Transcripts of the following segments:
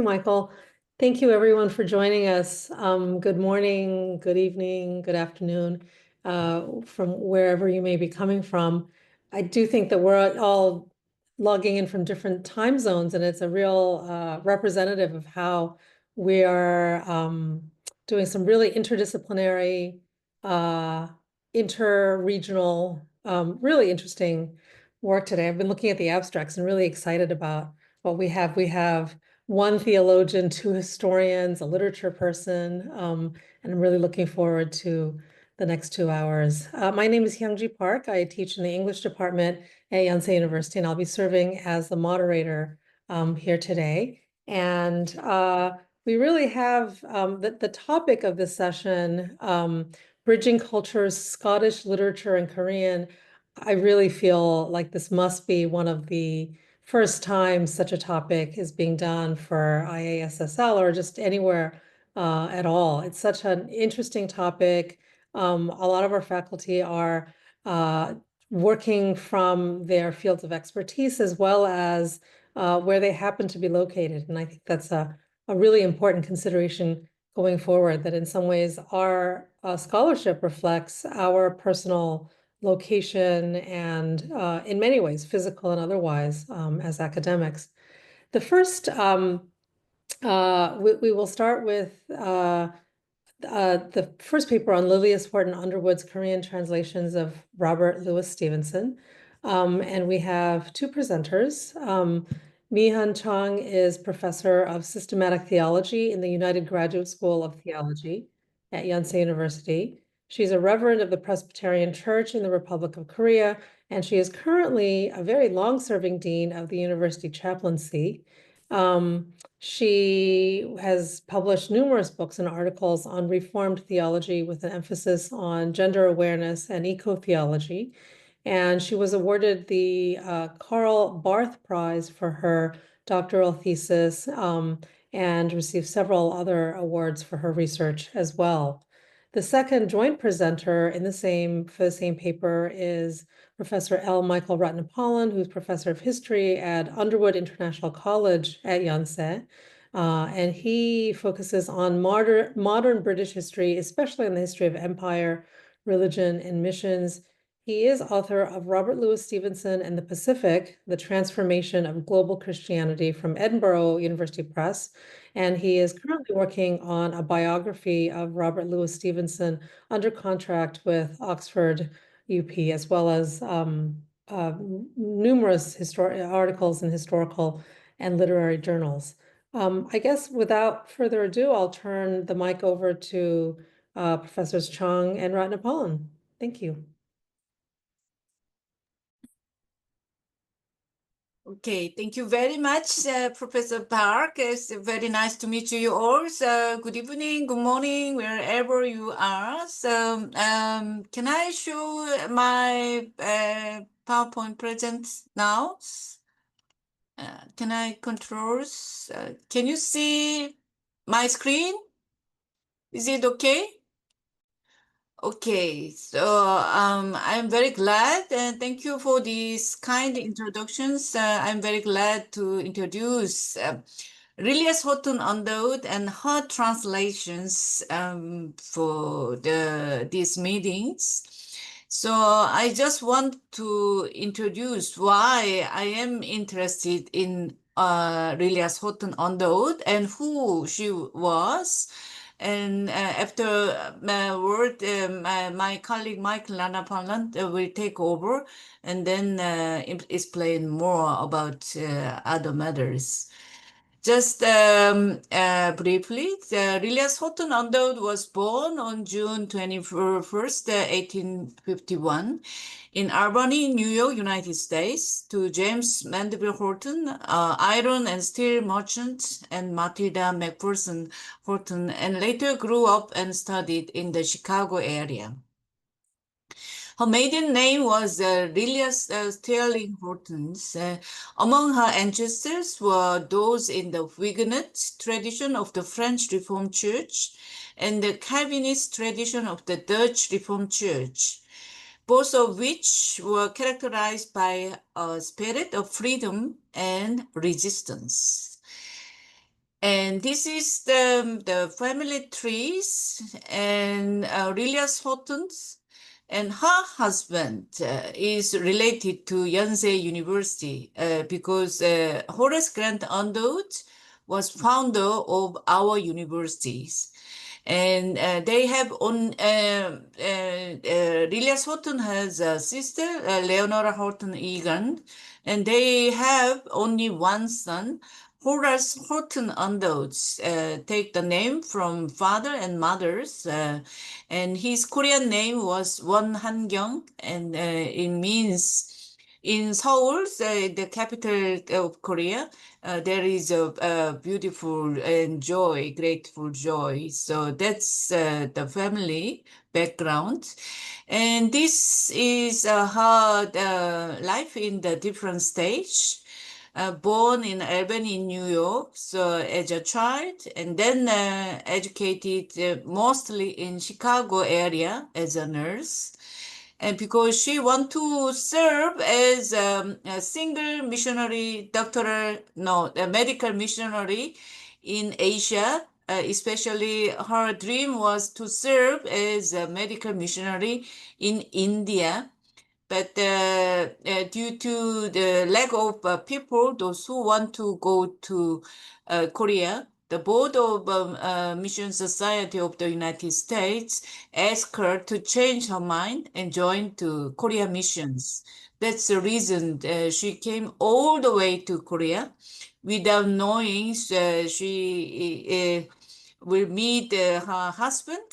Michael. Thank you, everyone, for joining us. Good morning, good evening, good afternoon, from wherever you may be coming from. I do think that we're all logging in from different time zones, and it's a real representative of how we are doing some really interdisciplinary, inter-regional, really interesting work today. I've been looking at the abstracts and really excited about what we have. We have one theologian, two historians, a literature person, and I'm really looking forward to the next 2 hours. My name is Hyungji Park. I teach in the English department at Yonsei University, and I'll be serving as the moderator here today. And we really have the topic of this session, Bridging Cultures, Scottish Literature and Korean. I really feel like this must be one of the first time such a topic is being done for IASSL or just anywhere at all. It's such an interesting topic. A lot of our faculty are working from their fields of expertise as well as where they happen to be located. And I think that's a really important consideration going forward, that in some ways our scholarship reflects our personal location and in many ways, physical and otherwise, as academics. The first, we will start with the first paper on Lilias, Horton, Underwood's Korean translations of Robert Louis Stevenson. And we have two presenters. Meehyun Chung is professor of systematic theology in the United Graduate School of Theology at Yonsei University. She's a reverend of the Presbyterian Church in the Republic of Korea, and she is currently a very long-serving dean of the University Chaplaincy. She has published numerous books and articles on Reformed theology with an emphasis on gender awareness and eco-theology. And she was awarded the Karl Barth Prize for her doctoral thesis and received several other awards for her research as well. The second joint presenter for the same paper is Professor L. Michael Ratnapalan, who's professor of history at Underwood International College at Yonsei. And he focuses on modern British history, especially in the history of empire, religion, and missions. He is author of Robert Louis Stevenson and the Pacific, The Transformation of Global Christianity from Edinburgh University Press. And he is currently working on a biography of Robert Louis Stevenson under contract with Oxford UP, as well as numerous articles in historical and literary journals. I guess without further ado, I'll turn the mic over to Professors Chung and Ratnapalan. Thank you. Okay, thank you very much, Professor Park. It's very nice to meet you all. So good evening, good morning, wherever you are. So can I show my PowerPoint present now? Can I control? Can you see my screen? Is it okay? Okay, so I'm very glad and thank you for these kind introductions. I'm very glad to introduce Lilias Horton Underwood and her translations for these meetings. So I just want to introduce why I am interested in Lilias Horton Underwood and who she was. And after my word, my colleague Michael Ratnapalan will take over and then explain more about other matters. Just briefly, Lilias Horton Underwood was born on June 21st, 1851 in Albany, New York, United States, to James Mandeville Horton, iron and steel merchant, and Matilda McPherson Horton, and later grew up and studied in the Chicago area. Her maiden name was Lilias Sterling Hortons. Among her ancestors were those in the Huguenot tradition of the French Reformed Church and the Calvinist tradition of the Dutch Reformed Church, both of which were characterized by a spirit of freedom and resistance. And And this is the family trees and Lilias Horton's and her husband is related to Yonsei University because Horace Grant Underwood was founder of our universities. And they have on Lilias Horton has a sister, Leonora Horton Egan, and they have only one son, Horace Horton Underwood, take the name from father and mother's, and his Korean name was Won Han-kyung, and it means in Seoul, the capital of Korea, there is a beautiful and joy, grateful joy. So that's the family background. And this is her life in the different stage. Born in Albany, New York, so as a child, and then educated mostly in Chicago area as a nurse. And because she want to serve as a single missionary, doctoral, no, a medical missionary in Asia, especially her dream was to serve as a medical missionary in India. But due to the lack of people, those who want to go to Korea, the Board of Mission Society of the United States asked her to change her mind and join to Korea missions. That's the reason she came all the way to Korea without knowing she will meet her husband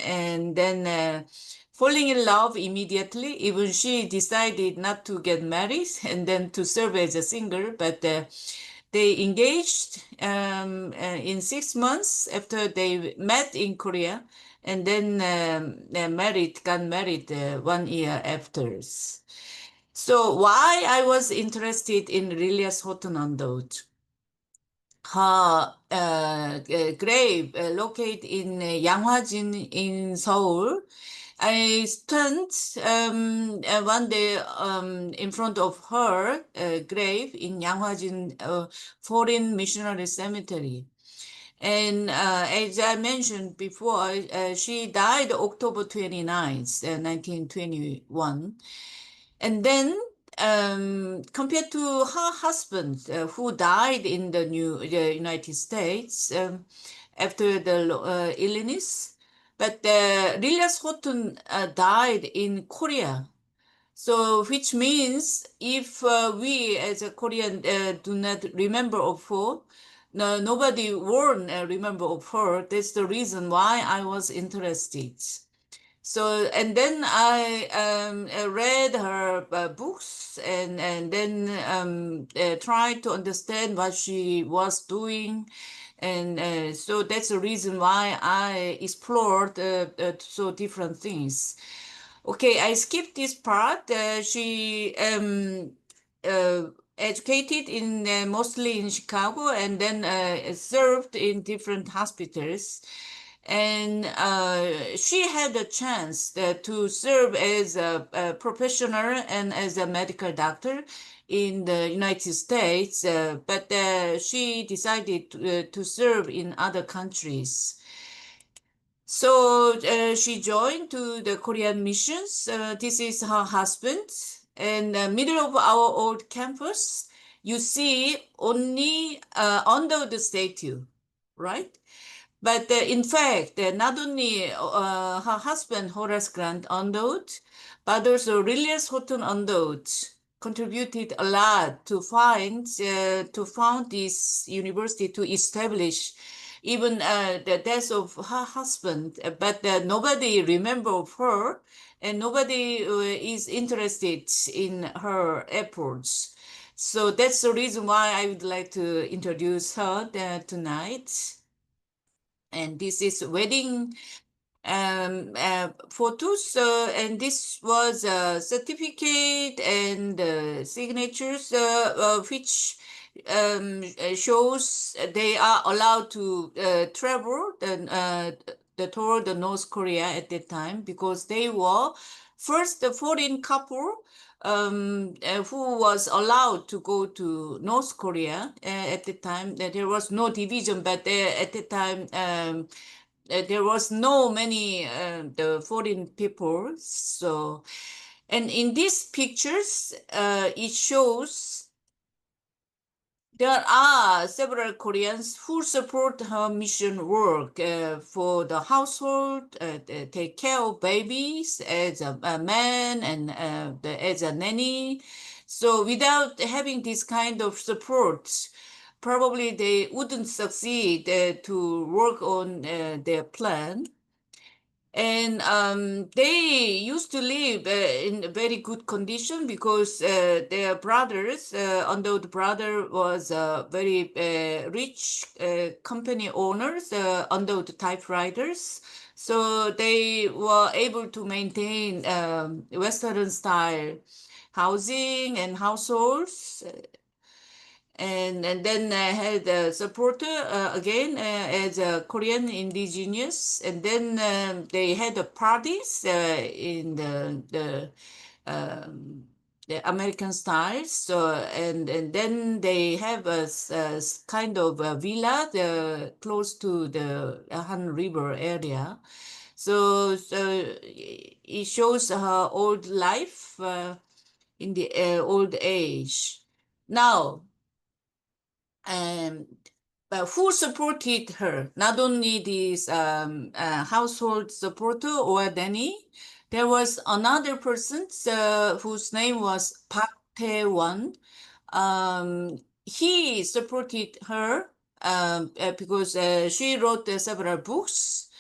and then falling in love immediately. Even she decided not to get married and then to serve as a singer, but they engaged in 6 months after they met in Korea, and then got married 1 year after. So why I was interested in Lilias Horton Underwood? Her grave located in Yanghwajin in Seoul. I stand one day in front of her grave in Yanghwajin Foreign Missionary Cemetery. And as I mentioned before, she died October 29th, 1921. And then compared to her husband, who died in the United States after the illness, but Lilias Horton died in Korea. So, which means if we as a Korean do not remember of her, no, nobody won't remember of her. That's the reason why I was interested. So, and then I read her books and then tried to understand what she was doing. And so that's the reason why I explored so different things. Okay, I skipped this part. She uh, educated in mostly in Chicago and then served in different hospitals. And she had a chance to serve as a professional and as a medical doctor in the United States, but she decided to serve in other countries. So she joined to the Korean missions. This is her husband. And middle of our old campus, you see only under the statue, right? But in fact, not only her husband, Horace Grant Underwood, but also Lilias Horton Underwood contributed a lot to found this university, to establish even the death of her husband. But nobody remember of her, and nobody is interested in her efforts. So that's the reason why I would like to introduce her tonight. And this is wedding photos, and this was a certificate and signatures, which shows they are allowed to travel toward the North Korea at that time because they were first the foreign couple who was allowed to go to North Korea at the time. There was no division, but at the time there was no many the foreign people. So, and in these pictures, it shows there are several Koreans who support her mission work for the household, take care of babies as a man and as a nanny. So without having this kind of support, probably they wouldn't succeed to work on their plan. And they used to live in a very good condition because their brothers, Underwood brother was very rich company owners, Underwood typewriters. So they were able to maintain Western style housing and households, and then I had a supporter again as a Korean indigenous, and then they had the parties in the American style. So and then they have a kind of a villa close to the Han River area. So it shows her old life in the old age. Now, um, who supported her? Not only this household supporter or nanny, there was another person whose name was Park Tae-won. He supported her because she wrote several books,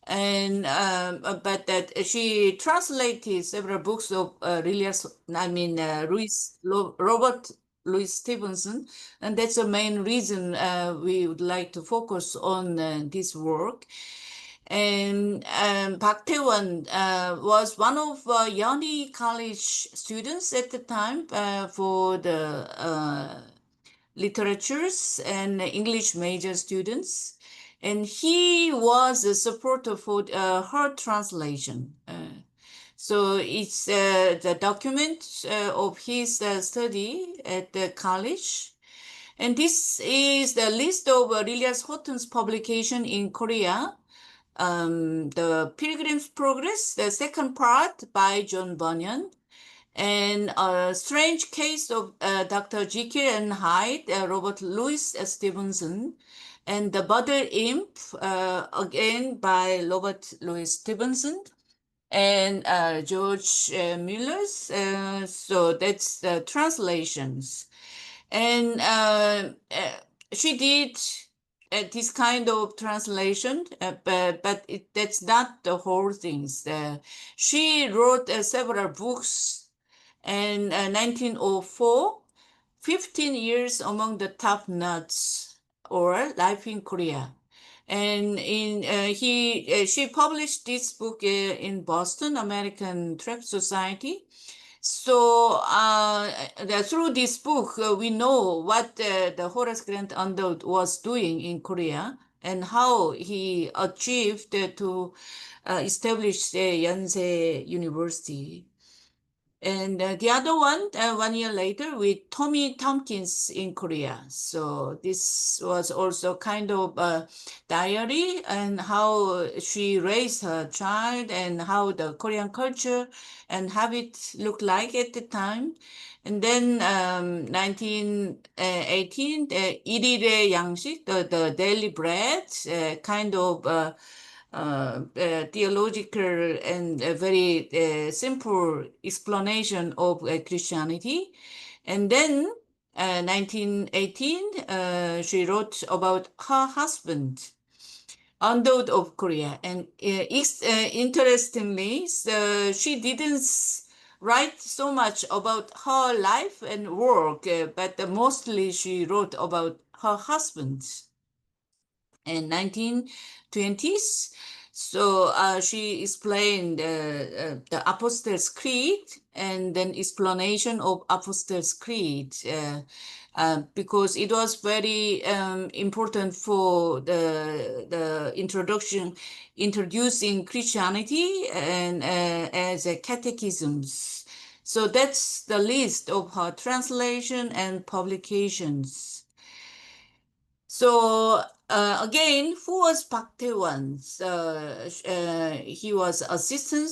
and but that she translated several books of Lilias, Robert Louis Stevenson, and that's the main reason we would like to focus on this work. And Park Tae-won was one of Yonsei college students at the time for the literatures and English major students. And he was a supporter for her translation. So it's the document of his study at the college. And this is the list of Lilias Horton's publication in Korea. The Pilgrim's Progress, the second part by John Bunyan, and A Strange Case of Dr. Jekyll and Hyde, Robert Louis Stevenson, and The Butter Imp, again by Robert Louis Stevenson, and George Miller's. So that's the translations. And she did this kind of translation, but that's not the whole things. She wrote several books, and 1904, 15 years among the top nuts, or Life in Korea. And she published this book in Boston, American Tract Society. So through this book, we know what the Horace Grant Underwood was doing in Korea and how he achieved to establish the Yonsei University. And the other one year later, with Tommy Tompkins in Korea. So this was also kind of a diary and how she raised her child and how the Korean culture and habit looked like at the time. And then 1918, the 일일의 양식, the daily bread, kind of theological and very simple explanation of Christianity. And then 1918, she wrote about her husband, Underwood of Korea. And interestingly, she didn't write so much about her life and work, but mostly she wrote about her husband in 1920s. So she explained the Apostles' Creed and then explanation of Apostles' Creed because it was very important for the introducing Christianity and as a catechisms. So that's the list of her translation and publications. So again, who was Park Tae-won? He was assistant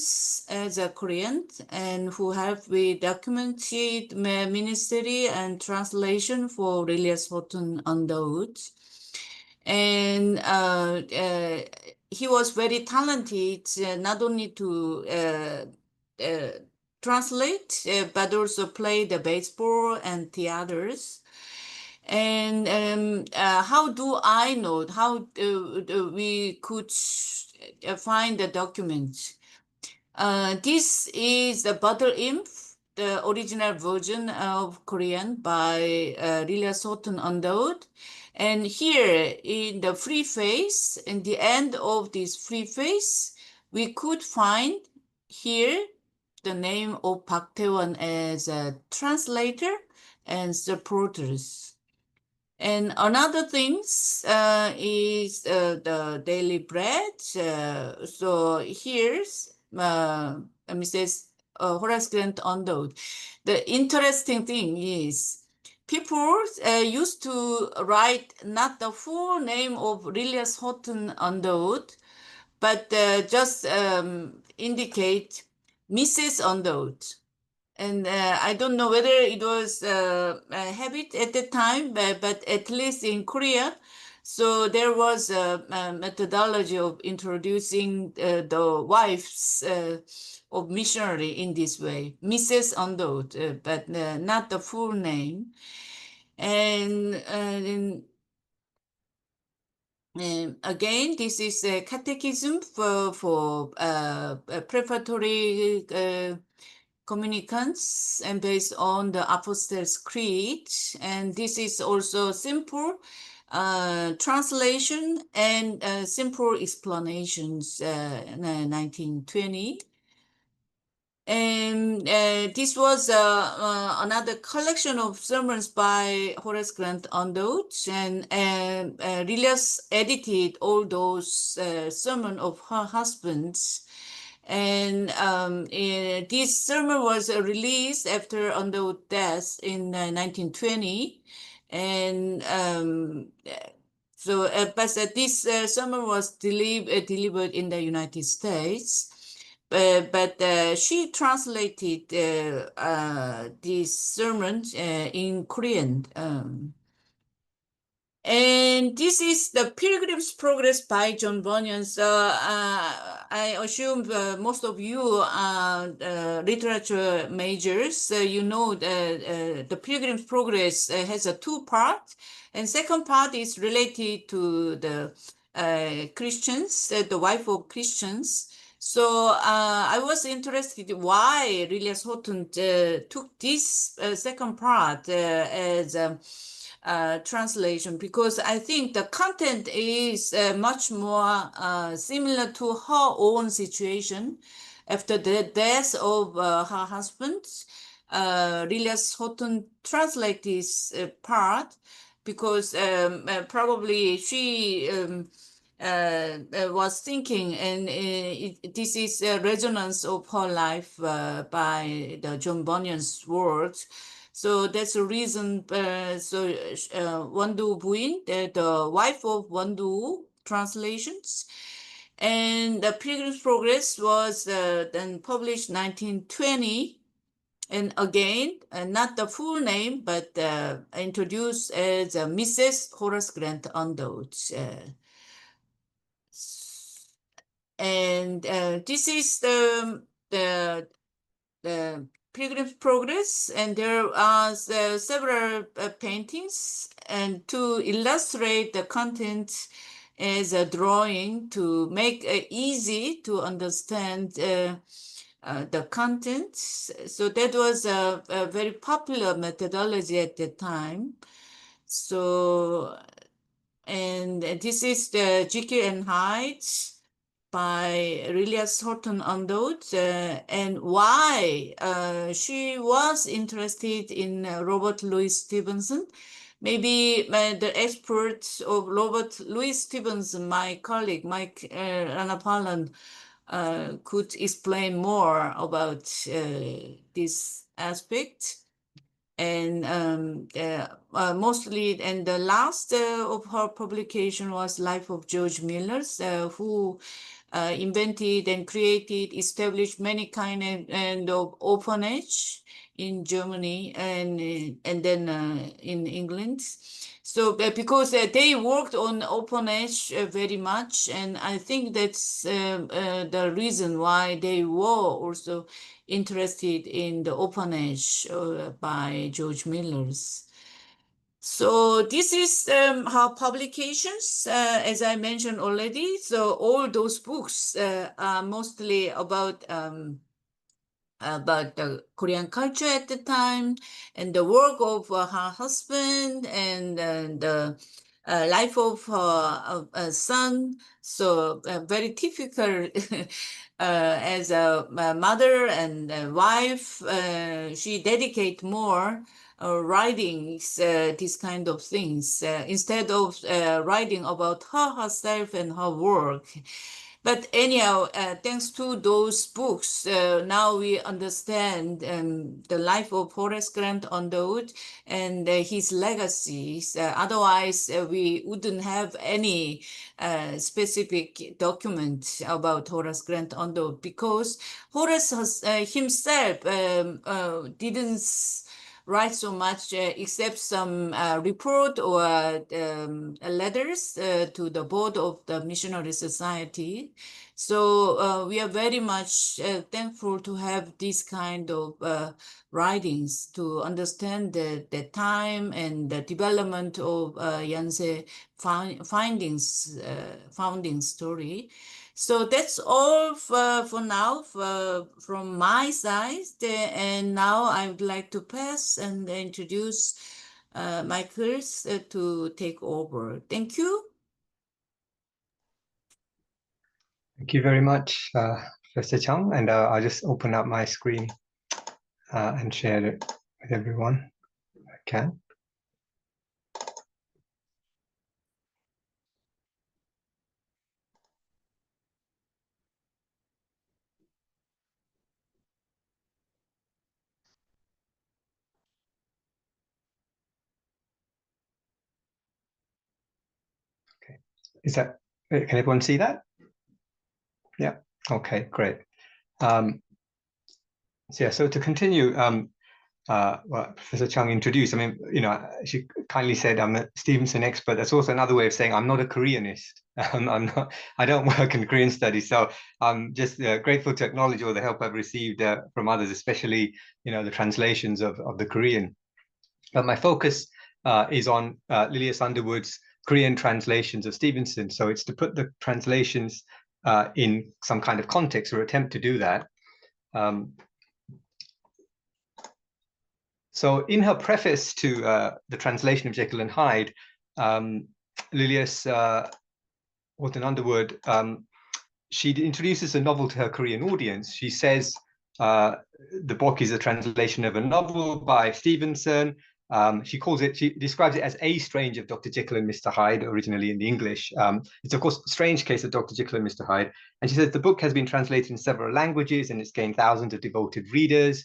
as a Korean and who helped with documented ministry and translation for Lilias Horton Underwood. And he was very talented, not only to translate, but also play the baseball and theaters. And how do I know how we could find the document? This is the Battle Imp, the original version of Korean by Lilias Horton Underwood. And here in the free face, in the end of this free face, we could find here the name of Park Tae-won as a translator and supporters. And another things is the daily bread. So here's Mrs. Horace Grant Underwood. The interesting thing is people used to write not the full name of Lilias Horton Underwood, but just indicate Mrs. Underwood. And I don't know whether it was a habit at the time, but at least in Korea, so there was a methodology of introducing the wives of missionary in this way, Mrs. Underwood, but not the full name. And again, this is a catechism for preparatory communicants and based on the Apostles' Creed. And this is also simple translation and simple explanations, 1920. And this was another collection of sermons by Horace Grant Underwood, and Lilias edited all those sermons of her husband's. And this sermon was released after Underwood's death in 1920. And but this sermon was delivered in the United States. But she translated this sermon in Korean. And this is the Pilgrim's Progress by John Bunyan. So I assume most of you are literature majors. So you know the Pilgrim's Progress has a two-part, and second part is related to the Christians, the wife of Christians. So I was interested why Lilias Horton took this second part as translation, because I think the content is much more similar to her own situation after the death of her husband. Lilias Horton translate this part because probably she was thinking, and this is a resonance of her life by the John Bunyan's words. So that's the reason. Wondu Buin, the wife of Wondu translations, and the Pilgrim's Progress was then published 1920. And again, not the full name, but introduced as Mrs. Horace Grant Underwood. And this is the Pilgrim's Progress, and there are several paintings, and to illustrate the content as a drawing to make it easy to understand the content. So that was a very popular methodology at the time. So, and this is the Jekyll and Hyde by Lilias Horton Underwood, and why she was interested in Robert Louis Stevenson. Maybe the experts of Robert Louis Stevenson, my colleague, Mike Ratnapalan, could explain more about this aspect. And mostly, and the last of her publication was Life of George Miller, who invented and created, established many kind of orphanage in Germany and then in England. So because they worked on orphanage very much, and I think that's the reason why they were also interested in the orphanage by George Miller's. So this is her publications, as I mentioned already. So all those books are mostly about the Korean culture at the time and the work of her husband and the life of her son. So very typical as a mother and a wife. She dedicate more writings, these kind of things, instead of writing about her herself and her work. But anyhow, thanks to those books, now we understand the life of Horace Grant Underwood and his legacies. Otherwise, we wouldn't have any specific document about Horace Grant Underwood, because Horace himself didn't write so much except some report or letters to the board of the Missionary Society. So we are very much thankful to have this kind of writings to understand the time and the development of Yonsei founding story. So that's all for now from my side. And now I would like to pass and introduce Michael to take over. Thank you. Thank you very much, Professor Chung. And I'll just open up my screen and share it with everyone if I can. Okay, can everyone see that? Yeah. Okay, great. So yeah, so to continue what Professor Chung introduced, I mean, she kindly said I'm a Stevenson expert. That's also another way of saying I'm not a Koreanist. I don't work in Korean studies. So I'm just grateful to acknowledge all the help I've received from others, especially, the translations of the Korean. But my focus is on Lilias Underwood's Korean translations of Stevenson. So it's to put the translations in some kind of context, or attempt to do that. So in her preface to the translation of Jekyll and Hyde, Lilias Horton Underwood, she introduces a novel to her Korean audience. She says the book is a translation of a novel by Stevenson. She describes it as a strange of Dr. Jekyll and Mr. Hyde, originally in the English. It's of course a strange case of Dr. Jekyll and Mr. Hyde. And she says the book has been translated in several languages and it's gained thousands of devoted readers.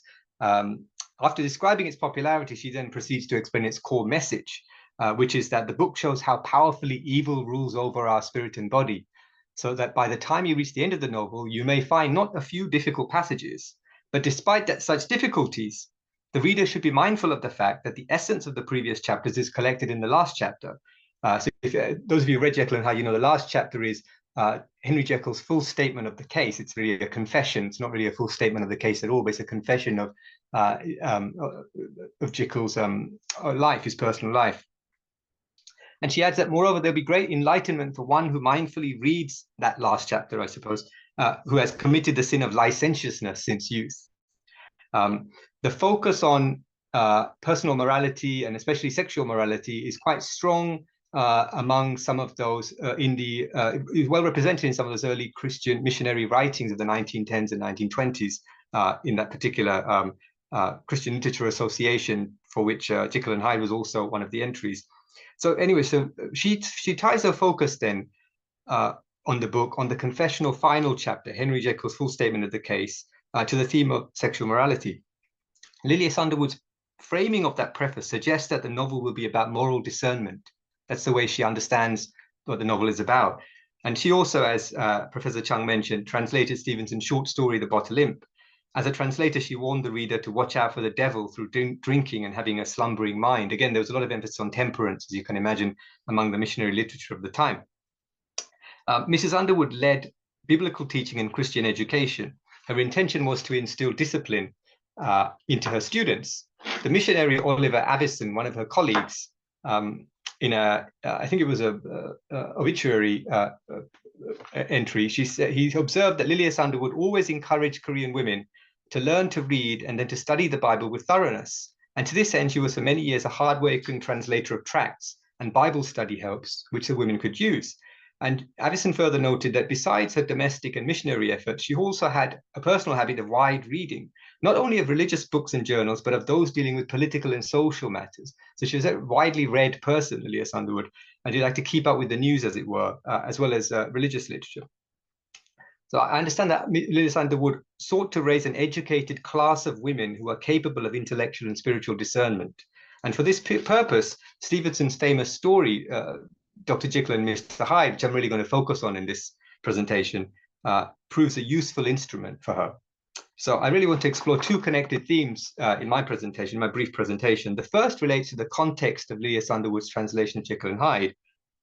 After describing its popularity, she then proceeds to explain its core message, which is that the book shows how powerfully evil rules over our spirit and body, so that by the time you reach the end of the novel, you may find not a few difficult passages, but despite such difficulties, the reader should be mindful of the fact that the essence of the previous chapters is collected in the last chapter. So if those of you who read Jekyll and Hyde, the last chapter is Henry Jekyll's full statement of the case. It's really a confession. It's not really a full statement of the case at all, but it's a confession of Jekyll's life, his personal life. And she adds that, moreover, there'll be great enlightenment for one who mindfully reads that last chapter, I suppose, who has committed the sin of licentiousness since youth. The focus on personal morality, and especially sexual morality, is quite strong among some of those is well represented in some of those early Christian missionary writings of the 1910s and 1920s in that particular Christian Literature Association, for which Jekyll and Hyde was also one of the entries. So anyway, so she ties her focus then on the book on the confessional final chapter, Henry Jekyll's full statement of the case, to the theme of sexual morality. Lilias Underwood's framing of that preface suggests that the novel will be about moral discernment. That's the way she understands what the novel is about. And she also, as Professor Chung mentioned, translated Stevenson's short story, The Bottle Imp. As a translator, she warned the reader to watch out for the devil through drinking and having a slumbering mind. Again, there was a lot of emphasis on temperance, as you can imagine, among the missionary literature of the time. Mrs. Underwood led biblical teaching and Christian education. Her intention was to instill discipline into her students. The missionary Oliver Avison, one of her colleagues, in a, I think it was a obituary entry, she said he observed that Lilias Underwood always encouraged Korean women to learn to read and then to study the Bible with thoroughness. And to this end, she was for many years a hard-working translator of tracts and Bible study helps, which the women could use. And Avison further noted that besides her domestic and missionary efforts, she also had a personal habit of wide reading, not only of religious books and journals, but of those dealing with political and social matters. So she was a widely read person, Lilias Underwood, and she liked to keep up with the news, as it were, as well as religious literature. So I understand that Lilias Underwood sought to raise an educated class of women who are capable of intellectual and spiritual discernment. And for this purpose, Stevenson's famous story, Dr. Jekyll and Mr. Hyde, which I'm really going to focus on in this presentation, proves a useful instrument for her. So I really want to explore two connected themes in my presentation, my brief presentation. The first relates to the context of Lilias Underwood's translation of Jekyll and Hyde.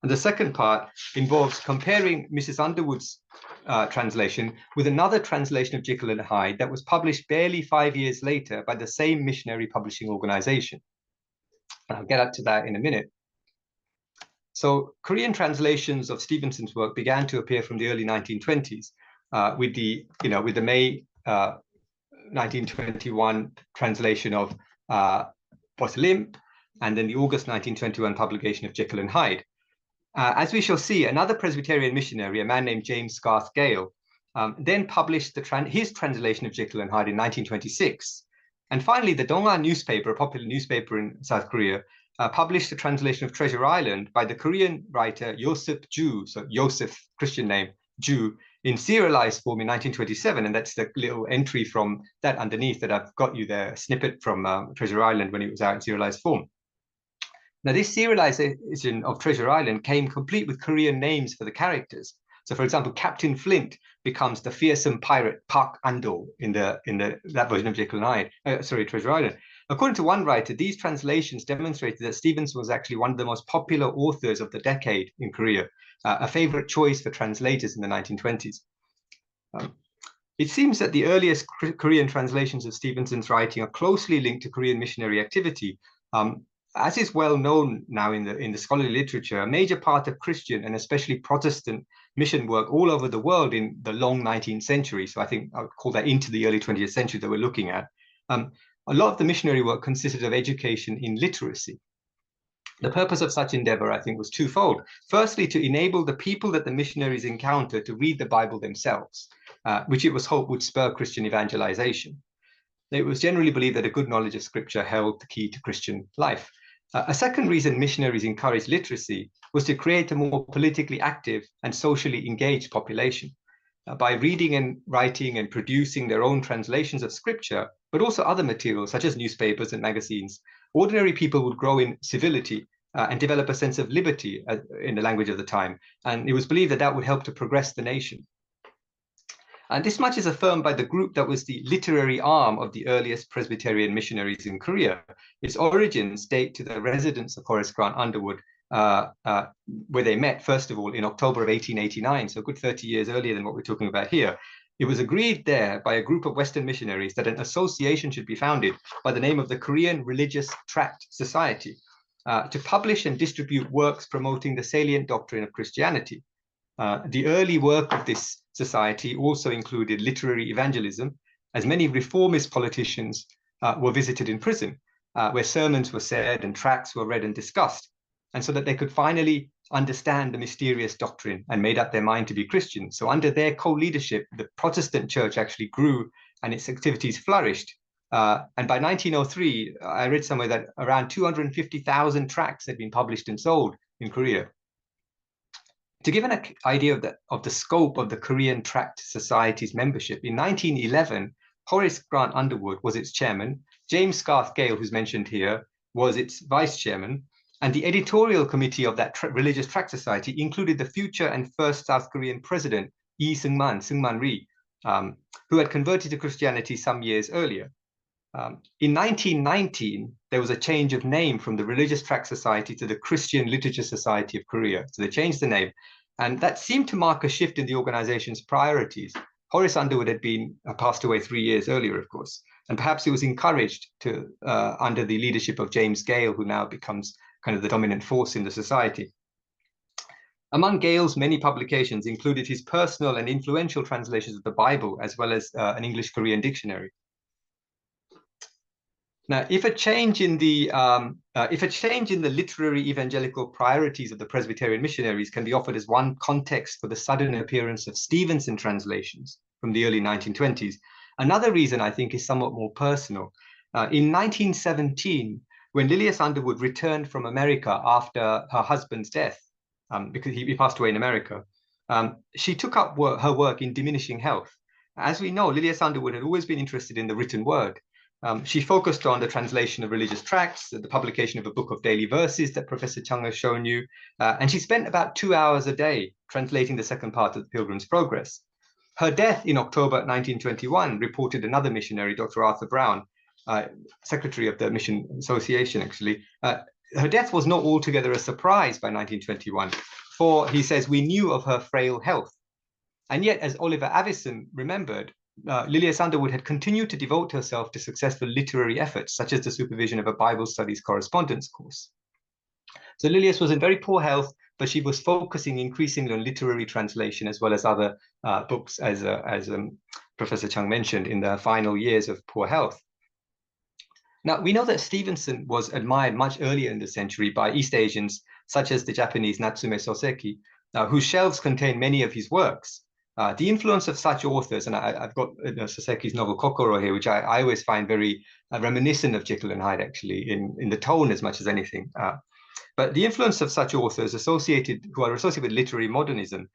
And the second part involves comparing Mrs. Underwood's translation with another translation of Jekyll and Hyde that was published barely 5 years later by the same missionary publishing organization. And I'll get up to that in a minute. So Korean translations of Stevenson's work began to appear from the early 1920s with the May 1921 translation of Bottle Imp, and then the August 1921 publication of Jekyll and Hyde. As we shall see, another Presbyterian missionary, a man named James Garth Gale, then published his translation of Jekyll and Hyde in 1926. And finally, the Donghwa newspaper, a popular newspaper in South Korea, published a translation of Treasure Island by the Korean writer Joseph Ju, so Joseph, Christian name, Ju, in serialized form in 1927. And that's the little entry from that underneath that I've got you there, a snippet from Treasure Island when it was out in serialized form. Now, this serialization of Treasure Island came complete with Korean names for the characters. So, for example, Captain Flint becomes the fearsome pirate Park Ando in that version of Jekyll and Hyde, Treasure Island. According to one writer, these translations demonstrated that Stevenson was actually one of the most popular authors of the decade in Korea, a favorite choice for translators in the 1920s. It seems that the earliest Korean translations of Stevenson's writing are closely linked to Korean missionary activity. As is well known now in the scholarly literature, a major part of Christian and especially Protestant mission work all over the world in the long 19th century, so I think I would call that into the early 20th century that we're looking at, a lot of the missionary work consisted of education in literacy. The purpose of such endeavor, I think, was twofold. Firstly, to enable the people that the missionaries encountered to read the Bible themselves, which it was hoped would spur Christian evangelization. It was generally believed that a good knowledge of Scripture held the key to Christian life. A second reason missionaries encouraged literacy was to create a more politically active and socially engaged population. By reading and writing and producing their own translations of Scripture, but also other materials such as newspapers and magazines, ordinary people would grow in civility and develop a sense of liberty in the language of the time. And it was believed that that would help to progress the nation. And this much is affirmed by the group that was the literary arm of the earliest Presbyterian missionaries in Korea. Its origins date to the residence of Horace Grant Underwood, where they met, first of all, in October of 1889, so a good 30 years earlier than what we're talking about here. It was agreed there by a group of Western missionaries that an association should be founded by the name of the Korean Religious Tract Society to publish and distribute works promoting the salient doctrine of Christianity. The early work of this society also included literary evangelism, as many reformist politicians were visited in prison, where sermons were said and tracts were read and discussed, and so that they could finally understand the mysterious doctrine and made up their mind to be Christian. So under their co-leadership, the Protestant church actually grew and its activities flourished. And by 1903, I read somewhere that around 250,000 tracts had been published and sold in Korea. To give an idea of the scope of the Korean Tract Society's membership, in 1911, Horace Grant Underwood was its chairman, James Garth Gale, who's mentioned here, was its vice chairman, and the editorial committee of that religious tract society included the future and first South Korean president, Lee Seung-man Rhee, who had converted to Christianity some years earlier. In 1919, there was a change of name from the Religious Tract Society to the Christian Literature Society of Korea. So they changed the name, and that seemed to mark a shift in the organization's priorities. Horace Underwood had passed away 3 years earlier, of course, and perhaps he was encouraged to under the leadership of James Gale, who now becomes kind of the dominant force in the society. Among Gale's many publications included his personal and influential translations of the Bible, as well as an English-Korean dictionary. Now, if a change in the literary evangelical priorities of the Presbyterian missionaries can be offered as one context for the sudden appearance of Stevenson translations from the early 1920s, another reason I think is somewhat more personal. In 1917, when Lilias Underwood returned from America after her husband's death, because he passed away in America, she took up her work in diminishing health. As we know, Lilias Underwood had always been interested in the written word. She focused on the translation of religious tracts, the publication of a book of daily verses that Professor Chung has shown you, and she spent about 2 hours a day translating the second part of the Pilgrim's Progress. Her death in October 1921 reported another missionary, Dr. Arthur Brown, secretary of the Mission Association, actually. Her death was not altogether a surprise by 1921, for, he says, we knew of her frail health. And yet, as Oliver Avison remembered, Lilias Underwood had continued to devote herself to successful literary efforts, such as the supervision of a Bible studies correspondence course. So Lilias was in very poor health, but she was focusing increasingly on literary translation as well as other books, as Professor Chung mentioned, in the final years of poor health. Now, we know that Stevenson was admired much earlier in the century by East Asians, such as the Japanese Natsume Soseki, whose shelves contain many of his works. The influence of such authors, and I've got Soseki's novel Kokoro here, which I always find very reminiscent of Jekyll and Hyde, actually, in the tone as much as anything. But the influence of such authors who are associated with literary modernism,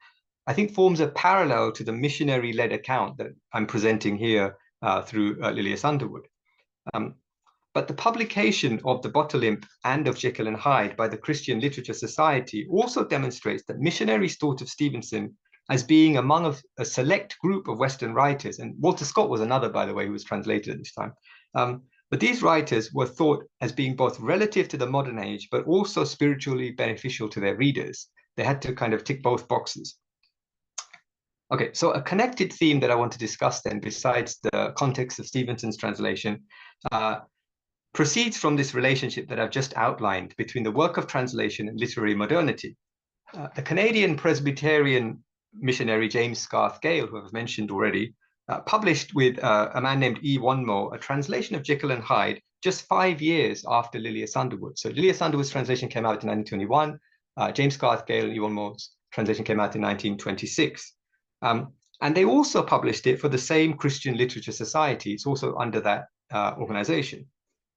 I think forms a parallel to the missionary-led account that I'm presenting here through Lilias Underwood. But the publication of the Bottle Imp and of Jekyll and Hyde by the Christian Literature Society also demonstrates that missionaries thought of Stevenson as being among a select group of Western writers, and Walter Scott was another, by the way, who was translated at this time. But these writers were thought as being both relative to the modern age, but also spiritually beneficial to their readers. They had to kind of tick both boxes. Okay, so a connected theme that I want to discuss then, besides the context of Stevenson's translation, proceeds from this relationship that I've just outlined between the work of translation and literary modernity. The Canadian Presbyterian missionary James Garth Gale, who I've mentioned already, published with a man named E. Wonmo a translation of Jekyll and Hyde just 5 years after Lilias Underwood. So Lilias Underwood's translation came out in 1921. James Garth Gale and E. Wonmo's translation came out in 1926. And they also published it for the same Christian Literature Society. It's also under that organization.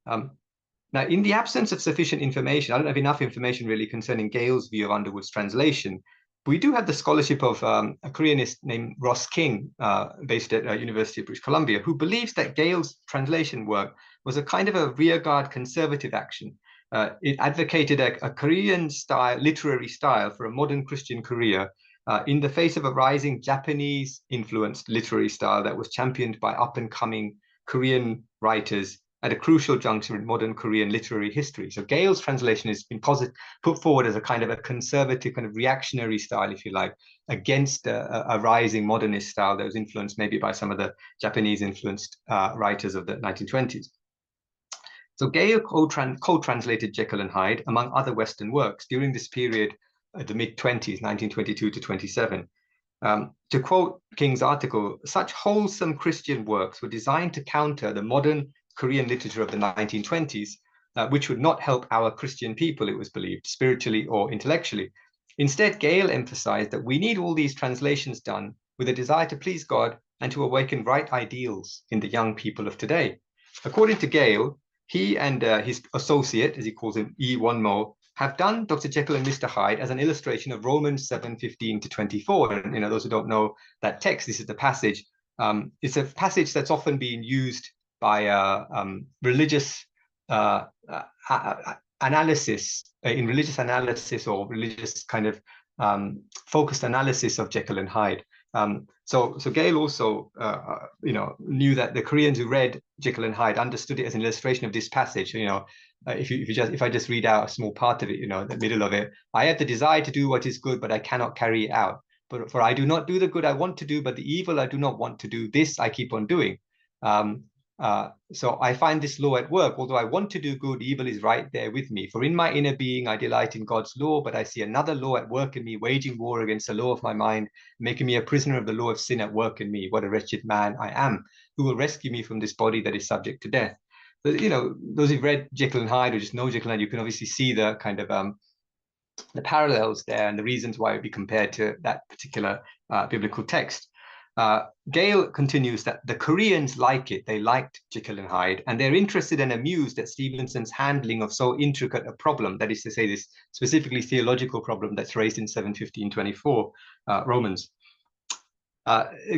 Now, in the absence of sufficient information, I don't have enough information really concerning Gale's view of Underwood's translation. We do have the scholarship of a Koreanist named Ross King, based at University of British Columbia, who believes that Gale's translation work was a kind of a rearguard conservative action. It advocated a Korean style, literary style for a modern Christian Korea in the face of a rising Japanese-influenced literary style that was championed by up-and-coming Korean writers at a crucial juncture in modern Korean literary history. So Gale's translation has been put forward as a kind of a conservative, kind of reactionary style, if you like, against a rising modernist style that was influenced maybe by some of the Japanese-influenced writers of the 1920s. So Gale co-translated Jekyll and Hyde, among other Western works, during this period, the mid-20s, 1922 to 27. To quote King's article, such wholesome Christian works were designed to counter the modern Korean literature of the 1920s, which would not help our Christian people, it was believed, spiritually or intellectually. Instead, Gale emphasized that we need all these translations done with a desire to please God and to awaken right ideals in the young people of today. According to Gale, he and his associate, as he calls him, E. Wonmo, have done Dr. Jekyll and Mr. Hyde as an illustration of Romans 7:15 to 24. And those who don't know that text, this is the passage. It's a passage that's often been used by religious analysis, in religious analysis or religious kind of focused analysis of Jekyll and Hyde. So Gale also, knew that the Koreans who read Jekyll and Hyde understood it as an illustration of this passage. If I just read out a small part of it, the middle of it, I have the desire to do what is good, but I cannot carry it out. But for I do not do the good I want to do, but the evil I do not want to do, this I keep on doing. So I find this law at work. Although I want to do good, evil is right there with me. For in my inner being, I delight in God's law, but I see another law at work in me, waging war against the law of my mind, making me a prisoner of the law of sin at work in me. What a wretched man I am. Who will rescue me from this body that is subject to death? But, those who've read Jekyll and Hyde or just know Jekyll and Hyde, you can obviously see the kind of the parallels there and the reasons why it would be compared to that particular biblical text. Gale continues that the Koreans like it. They liked Jekyll and Hyde, and they're interested and amused at Stevenson's handling of so intricate a problem, that is to say, this specifically theological problem that's raised in 7:15-24 Romans.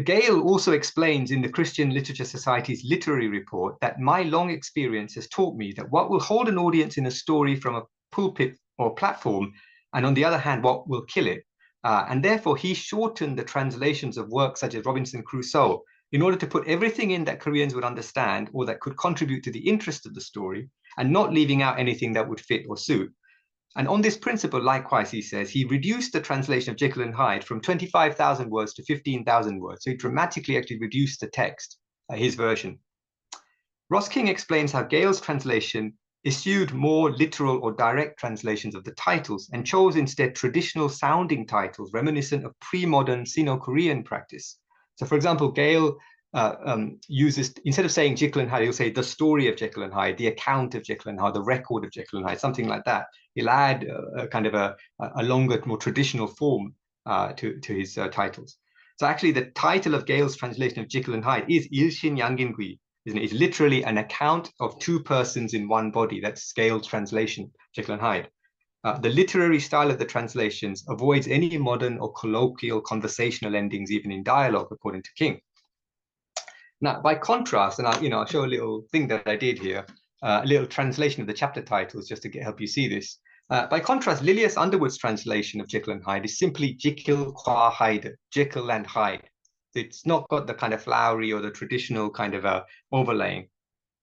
Gale also explains in the Christian Literature Society's literary report that my long experience has taught me that what will hold an audience in a story from a pulpit or platform, and on the other hand, what will kill it. And therefore, he shortened the translations of works such as Robinson Crusoe in order to put everything in that Koreans would understand or that could contribute to the interest of the story, and not leaving out anything that would fit or suit. And on this principle, likewise, he says, he reduced the translation of Jekyll and Hyde from 25,000 words to 15,000 words. So he dramatically actually reduced the text, his version. Ross King explains how Gale's translation eschewed more literal or direct translations of the titles and chose instead traditional sounding titles reminiscent of pre-modern Sino-Korean practice. So for example, Gale uses, instead of saying Jekyll and Hyde, he'll say the story of Jekyll and Hyde, the account of Jekyll and Hyde, the record of Jekyll and Hyde, something like that. He'll add a kind of a longer, more traditional form to his titles. So actually the title of Gale's translation of Jekyll and Hyde is Ilshin Yanggingui, isn't it? It's literally an account of two persons in one body. That's Gale's translation, Jekyll and Hyde. The literary style of the translations avoids any modern or colloquial conversational endings, even in dialogue, according to King. Now, by contrast, and I'll show a little thing that I did here, a little translation of the chapter titles just to help you see this. By contrast, Lilias Underwood's translation of Jekyll and Hyde is simply Jekyll qua Hyde, Jekyll and Hyde. It's not got the kind of flowery or the traditional kind of overlaying.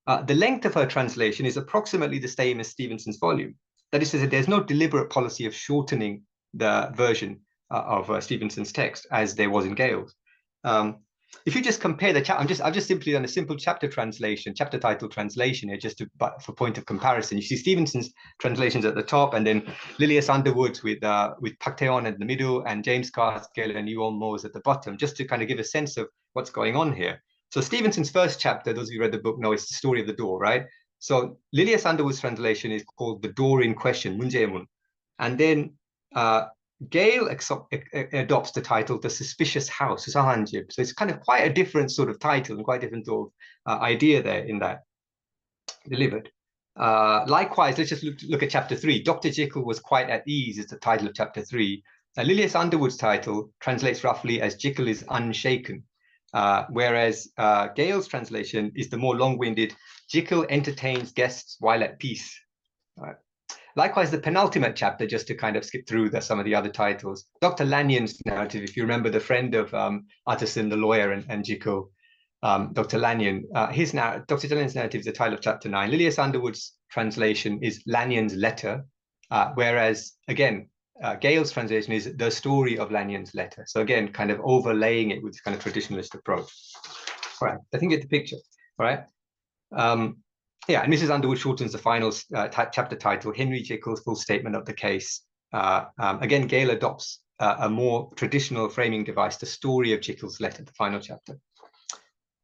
The length of her translation is approximately the same as Stevenson's volume. That is to say, there's no deliberate policy of shortening the version of Stevenson's text as there was in Gale's. If you just compare the chapter, I've just simply done a simple chapter title translation here, just for point of comparison. You see Stevenson's translations at the top, and then Lilias Underwood's with Park Tae-on at the middle, and James Gaskell and Yuon Mo's at the bottom, just to kind of give a sense of what's going on here. So Stevenson's first chapter, those of you who read the book know, it's the story of the door, right? So Lilias Underwood's translation is called The Door in Question, 문제문, and then Gale adopts the title The Suspicious House, 수상한 집. So it's kind of quite a different sort of title and quite a different sort of idea there in that delivered. Likewise, let's just look at chapter 3. Dr. Jekyll was quite at ease is the title of chapter 3. Lilias Underwood's title translates roughly as Jekyll is unshaken, whereas Gale's translation is the more long-winded Jekyll entertains guests while at peace. Likewise, the penultimate chapter, just to kind of skip through some of the other titles, Dr. Lanyon's narrative, if you remember the friend of Utterson, the lawyer, and Jekyll, Dr. Lanyon, Dr. Lanyon's narrative is the title of chapter 9. Lilias Underwood's translation is Lanyon's letter, whereas, again, Gale's translation is the story of Lanyon's letter. So again, kind of overlaying it with this kind of traditionalist approach. All right, I think you get the picture, all right? Yeah, and Mrs. Underwood shortens the final chapter title, Henry Jekyll's Full Statement of the Case. Again, Gale adopts a more traditional framing device, the story of Jekyll's letter, the final chapter.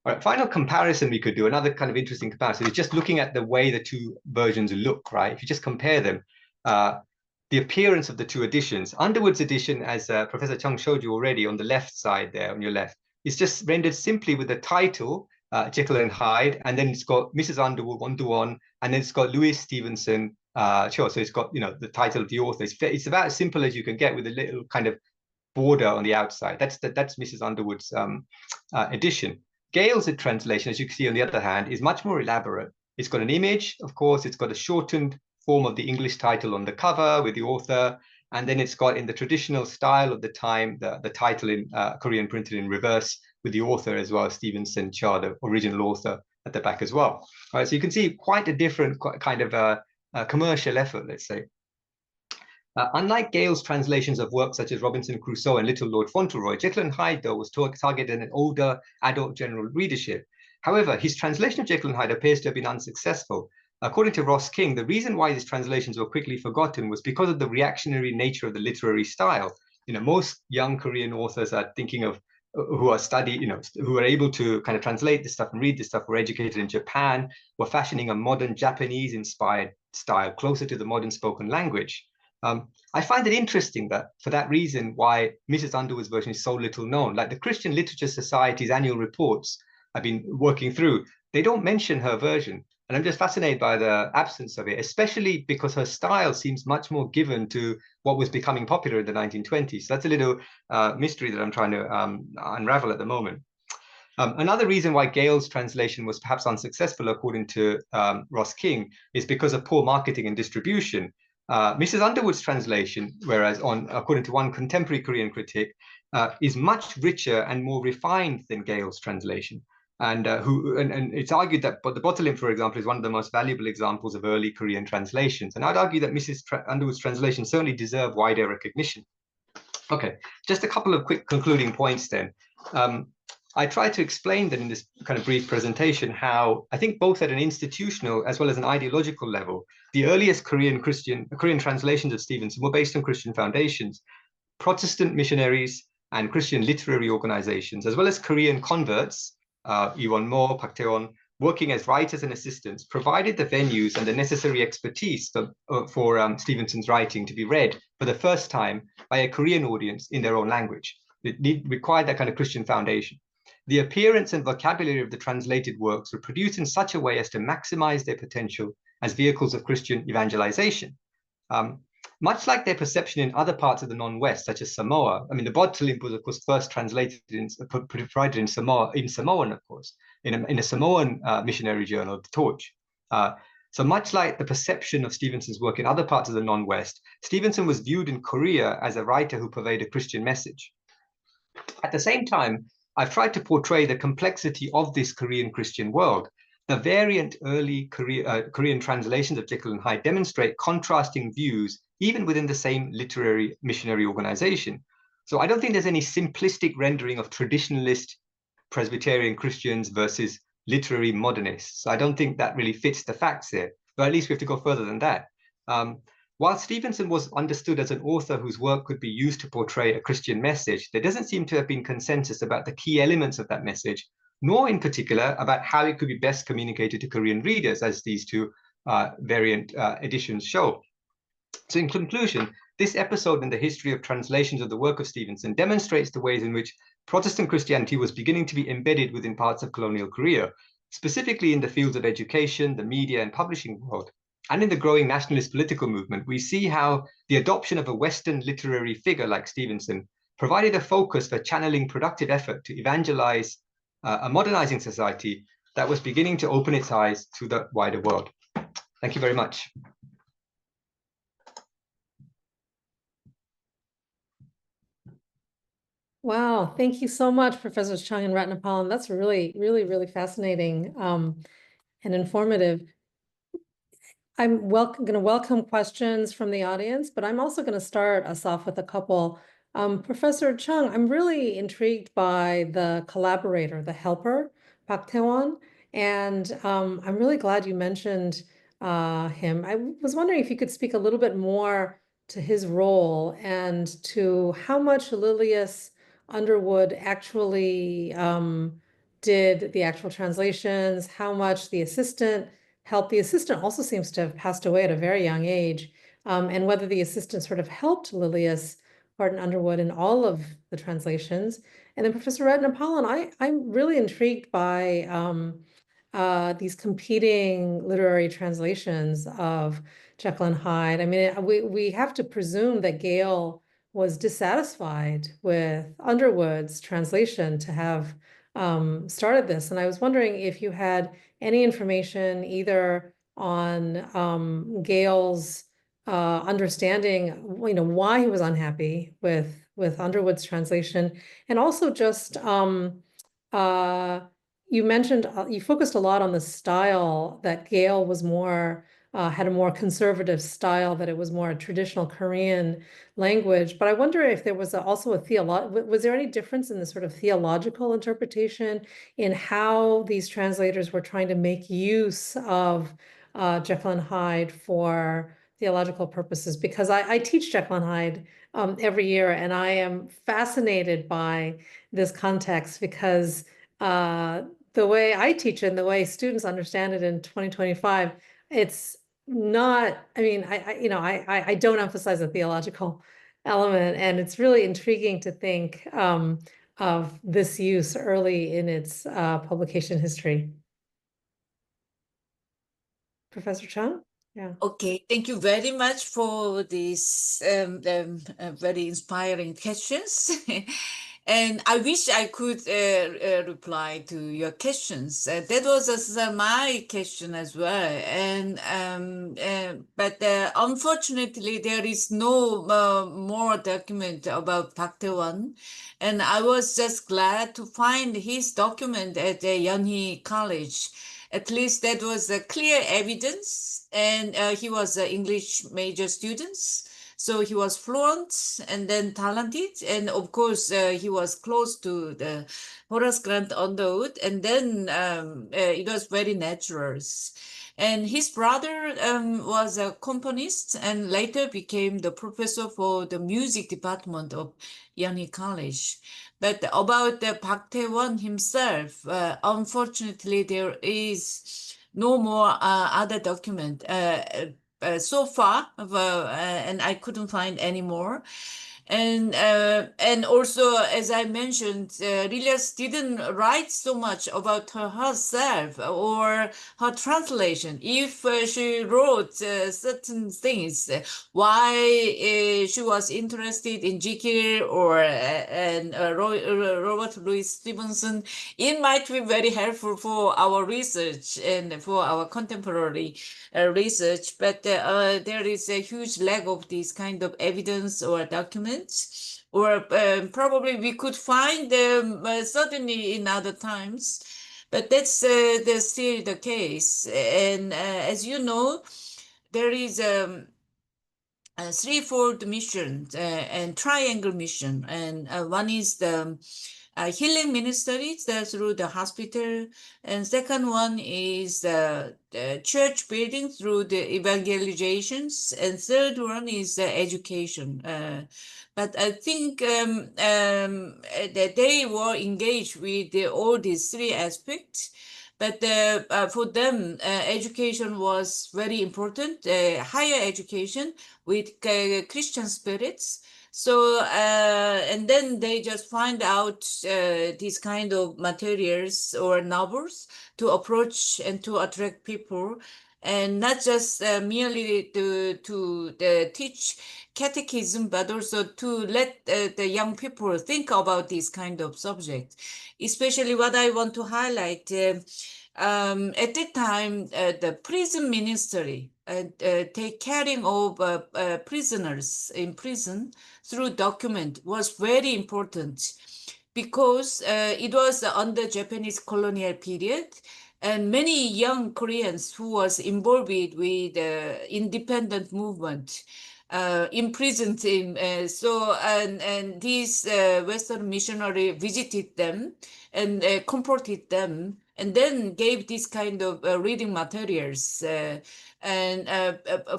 All right, final comparison we could do, another kind of interesting comparison, is just looking at the way the two versions look, right? If you just compare them, the appearance of the two editions. Underwood's edition, as Professor Chung showed you already on the left side there, on your left, is just rendered simply with the title, Jekyll and Hyde, and then it's got Mrs. Underwood 1-to-1, and then it's got Louis Stevenson Sure. So it's got, the title of the author. It's about as simple as you can get with a little kind of border on the outside. That's Mrs. Underwood's edition. Gale's translation, as you can see on the other hand, is much more elaborate. It's got an image, of course. It's got a shortened form of the English title on the cover with the author. And then it's got, in the traditional style of the time, the title in Korean printed in reverse with the author as well, Stevenson, the original author, at the back as well. All right, so you can see quite a different kind of commercial effort, let's say. Unlike Gale's translations of works such as Robinson Crusoe and Little Lord Fauntleroy, Jekyll and Hyde, though, was targeted at an older adult general readership. However, his translation of Jekyll and Hyde appears to have been unsuccessful. According to Ross King, the reason why these translations were quickly forgotten was because of the reactionary nature of the literary style. Most young Korean authors are thinking of who are able to kind of translate this stuff and read this stuff, were educated in Japan, were fashioning a modern Japanese-inspired style closer to the modern spoken language. I find it interesting that for that reason why Mrs. Underwood's version is so little known. Like the Christian Literature Society's annual reports I've been working through, they don't mention her version. And I'm just fascinated by the absence of it, especially because her style seems much more given to what was becoming popular in the 1920s. So that's a little mystery that I'm trying to unravel at the moment. Another reason why Gale's translation was perhaps unsuccessful, according to Ross King, is because of poor marketing and distribution. Mrs. Underwood's translation, whereas according to one contemporary Korean critic, is much richer and more refined than Gale's translation. And it's argued that the Bottling, for example, is one of the most valuable examples of early Korean translations. And I'd argue that Mrs. Underwood's translation certainly deserve wider recognition. Okay, just a couple of quick concluding points then. I tried to explain that in this kind of brief presentation how I think both at an institutional as well as an ideological level, the earliest Korean translations of Stevenson were based on Christian foundations. Protestant missionaries and Christian literary organizations, as well as Korean converts, Iwon Mo, Park Tae-won, working as writers and assistants, provided the venues and the necessary expertise for Stevenson's writing to be read for the first time by a Korean audience in their own language. It required that kind of Christian foundation. The appearance and vocabulary of the translated works were produced in such a way as to maximize their potential as vehicles of Christian evangelization. Much like their perception in other parts of the non-West, such as Samoa. I mean, the Bodleian was, of course, first translated provided in Samoan, of course, in a Samoan missionary journal, The Torch. So much like the perception of Stevenson's work in other parts of the non-West, Stevenson was viewed in Korea as a writer who conveyed a Christian message. At the same time, I've tried to portray the complexity of this Korean Christian world. The variant early Korean translations of Jekyll and Hyde demonstrate contrasting views even within the same literary missionary organization. So I don't think there's any simplistic rendering of traditionalist Presbyterian Christians versus literary modernists. So I don't think that really fits the facts here, but at least we have to go further than that. While Stevenson was understood as an author whose work could be used to portray a Christian message, there doesn't seem to have been consensus about the key elements of that message, nor in particular about how it could be best communicated to Korean readers, as these two variant editions show. So in conclusion, this episode in the history of translations of the work of Stevenson demonstrates the ways in which Protestant Christianity was beginning to be embedded within parts of colonial Korea, specifically in the fields of education, the media and publishing world. And in the growing nationalist political movement, we see how the adoption of a Western literary figure like Stevenson provided a focus for channeling productive effort to evangelize a modernizing society that was beginning to open its eyes to the wider world. Thank you very much. Wow, thank you so much, Professors Chung and Ratnapalan. That's really, really, really fascinating and informative. I'm going to welcome questions from the audience, but I'm also going to start us off with a couple. Professor Chung, I'm really intrigued by the collaborator, the helper, Park Tae-won, and I'm really glad you mentioned him. I was wondering if you could speak a little bit more to his role and to how much Lilias Underwood actually did the actual translations, how much the assistant helped. The assistant also seems to have passed away at a very young age, and whether the assistant sort of helped Lilias Horton Underwood in all of the translations. And then Professor Ratnapalan, I'm really intrigued by these competing literary translations of Jekyll and Hyde. I mean, we have to presume that Gale was dissatisfied with Underwood's translation to have started this. And I was wondering if you had any information either on Gale's understanding, why he was unhappy with Underwood's translation, and also just you mentioned you focused a lot on the style, that Gale was more had a more conservative style, that it was more a traditional Korean language. But I wonder if there was also was there any difference in the sort of theological interpretation in how these translators were trying to make use of Jekyll and Hyde for theological purposes? Because I teach Jekyll and Hyde every year, and I am fascinated by this context, because the way I teach it and the way students understand it in 2025, it's not, I mean, I don't emphasize the theological element, and it's really intriguing to think of this use early in its publication history. Professor Chung? Yeah. Okay, thank you very much for these very inspiring questions. And I wish I could reply to your questions. That was my question as well. And but unfortunately, there is no more document about Park Tae-won. And I was just glad to find his document at Yonsei College. At least that was a clear evidence. And he was an English major student. So he was fluent and then talented. And of course, he was close to the Horace Grant Underwood. And then it was very natural. And his brother was a componist and later became the professor for the music department of Yonsei College. But about Park Tae-won himself, unfortunately, there is no more other document so far, and I couldn't find any more. And also, as I mentioned, Lilias didn't write so much about herself or her translation. If she wrote certain things, why she was interested in Jekyll or Robert Louis Stevenson, it might be very helpful for our research and for our contemporary research. But there is a huge lack of this kind of evidence or documents. Or probably we could find them certainly in other times, but that's still the case. And as you know, there is a threefold mission and triangle mission, and one is the healing ministries through the hospital, and second one is the church building through the evangelizations, and third one is education. But I think that they were engaged with all these three aspects. But for them, education was very important, higher education with Christian spirits. So, and then they just find out these kind of materials or novels to approach and to attract people, and not just merely to teach catechism, but also to let the young people think about this kind of subject. Especially what I want to highlight, at that time, the prison ministry take caring of prisoners in prison through document was very important, because it was under Japanese colonial period, and many young Koreans who was involved with independent movement imprisoned him. And these Western missionary visited them and comforted them, and then gave this kind of reading materials and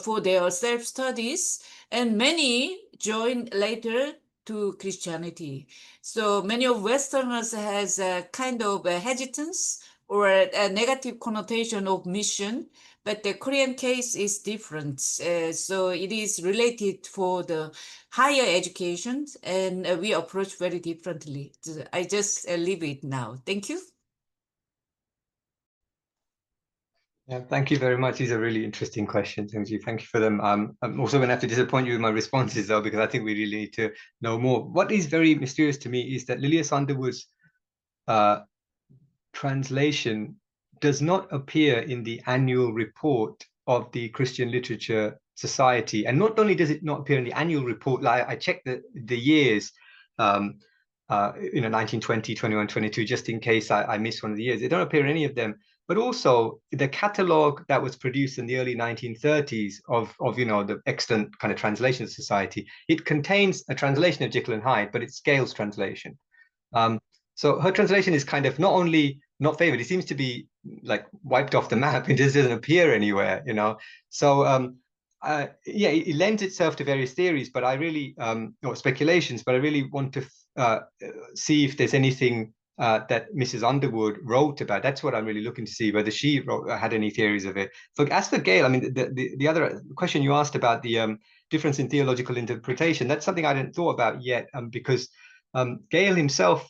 for their self-studies, and many joined later to Christianity. So many of Westerners has a kind of a hesitance or a negative connotation of mission, but the Korean case is different. So it is related for the higher education, and we approach very differently. I just leave it now. Thank you. Yeah, thank you very much. These are really interesting questions, Hyungji. Thank you for them. I'm also going to have to disappoint you with my responses, though, because I think we really need to know more. What is very mysterious to me is that Lilias Underwood's uh, translation does not appear in the annual report of the Christian Literature Society. And not only does it not appear in the annual report, like I checked the years, 1920, 21, 22, just in case I missed one of the years. They don't appear in any of them. But also the catalogue that was produced in the early 1930s of the extant kind of translation society, it contains a translation of Jekyll and Hyde, but it's Gale's translation. So her translation is kind of not only not favored, it seems to be like wiped off the map. It just doesn't appear anywhere, So yeah, it lends itself to various theories, but I really or speculations, but I really want to see if there's anything that Mrs. Underwood wrote about. That's what I'm really looking to see, whether she had any theories of it. As for Gale, I mean, the other question you asked about the difference in theological interpretation, that's something I hadn't thought about yet, because Gale himself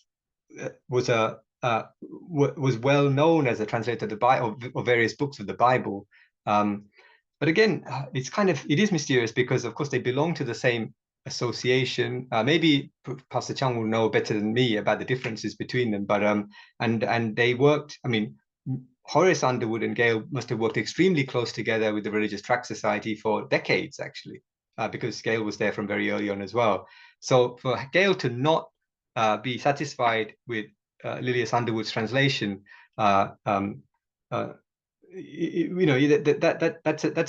was well known as a translator of the Bible, of various books of the Bible. But again, it is mysterious because, of course, they belong to the same association. Maybe Pastor Chung will know better than me about the differences between them. But and they worked. I mean, Horace Underwood and Gale must have worked extremely close together with the Religious Tract Society for decades, actually, because Gale was there from very early on as well. So for Gale to not be satisfied with Lilias Underwood's translation, that's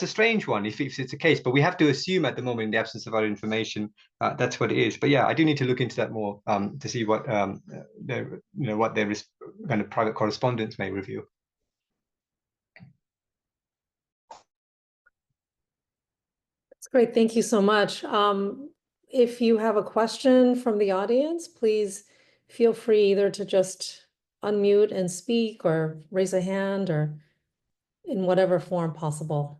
a strange one if it's a case. But we have to assume at the moment, in the absence of other information, that's what it is. But yeah, I do need to look into that more to see what what their kind of private correspondence may reveal. That's great. Thank you so much. If you have a question from the audience, please feel free either to just unmute and speak or raise a hand or in whatever form possible.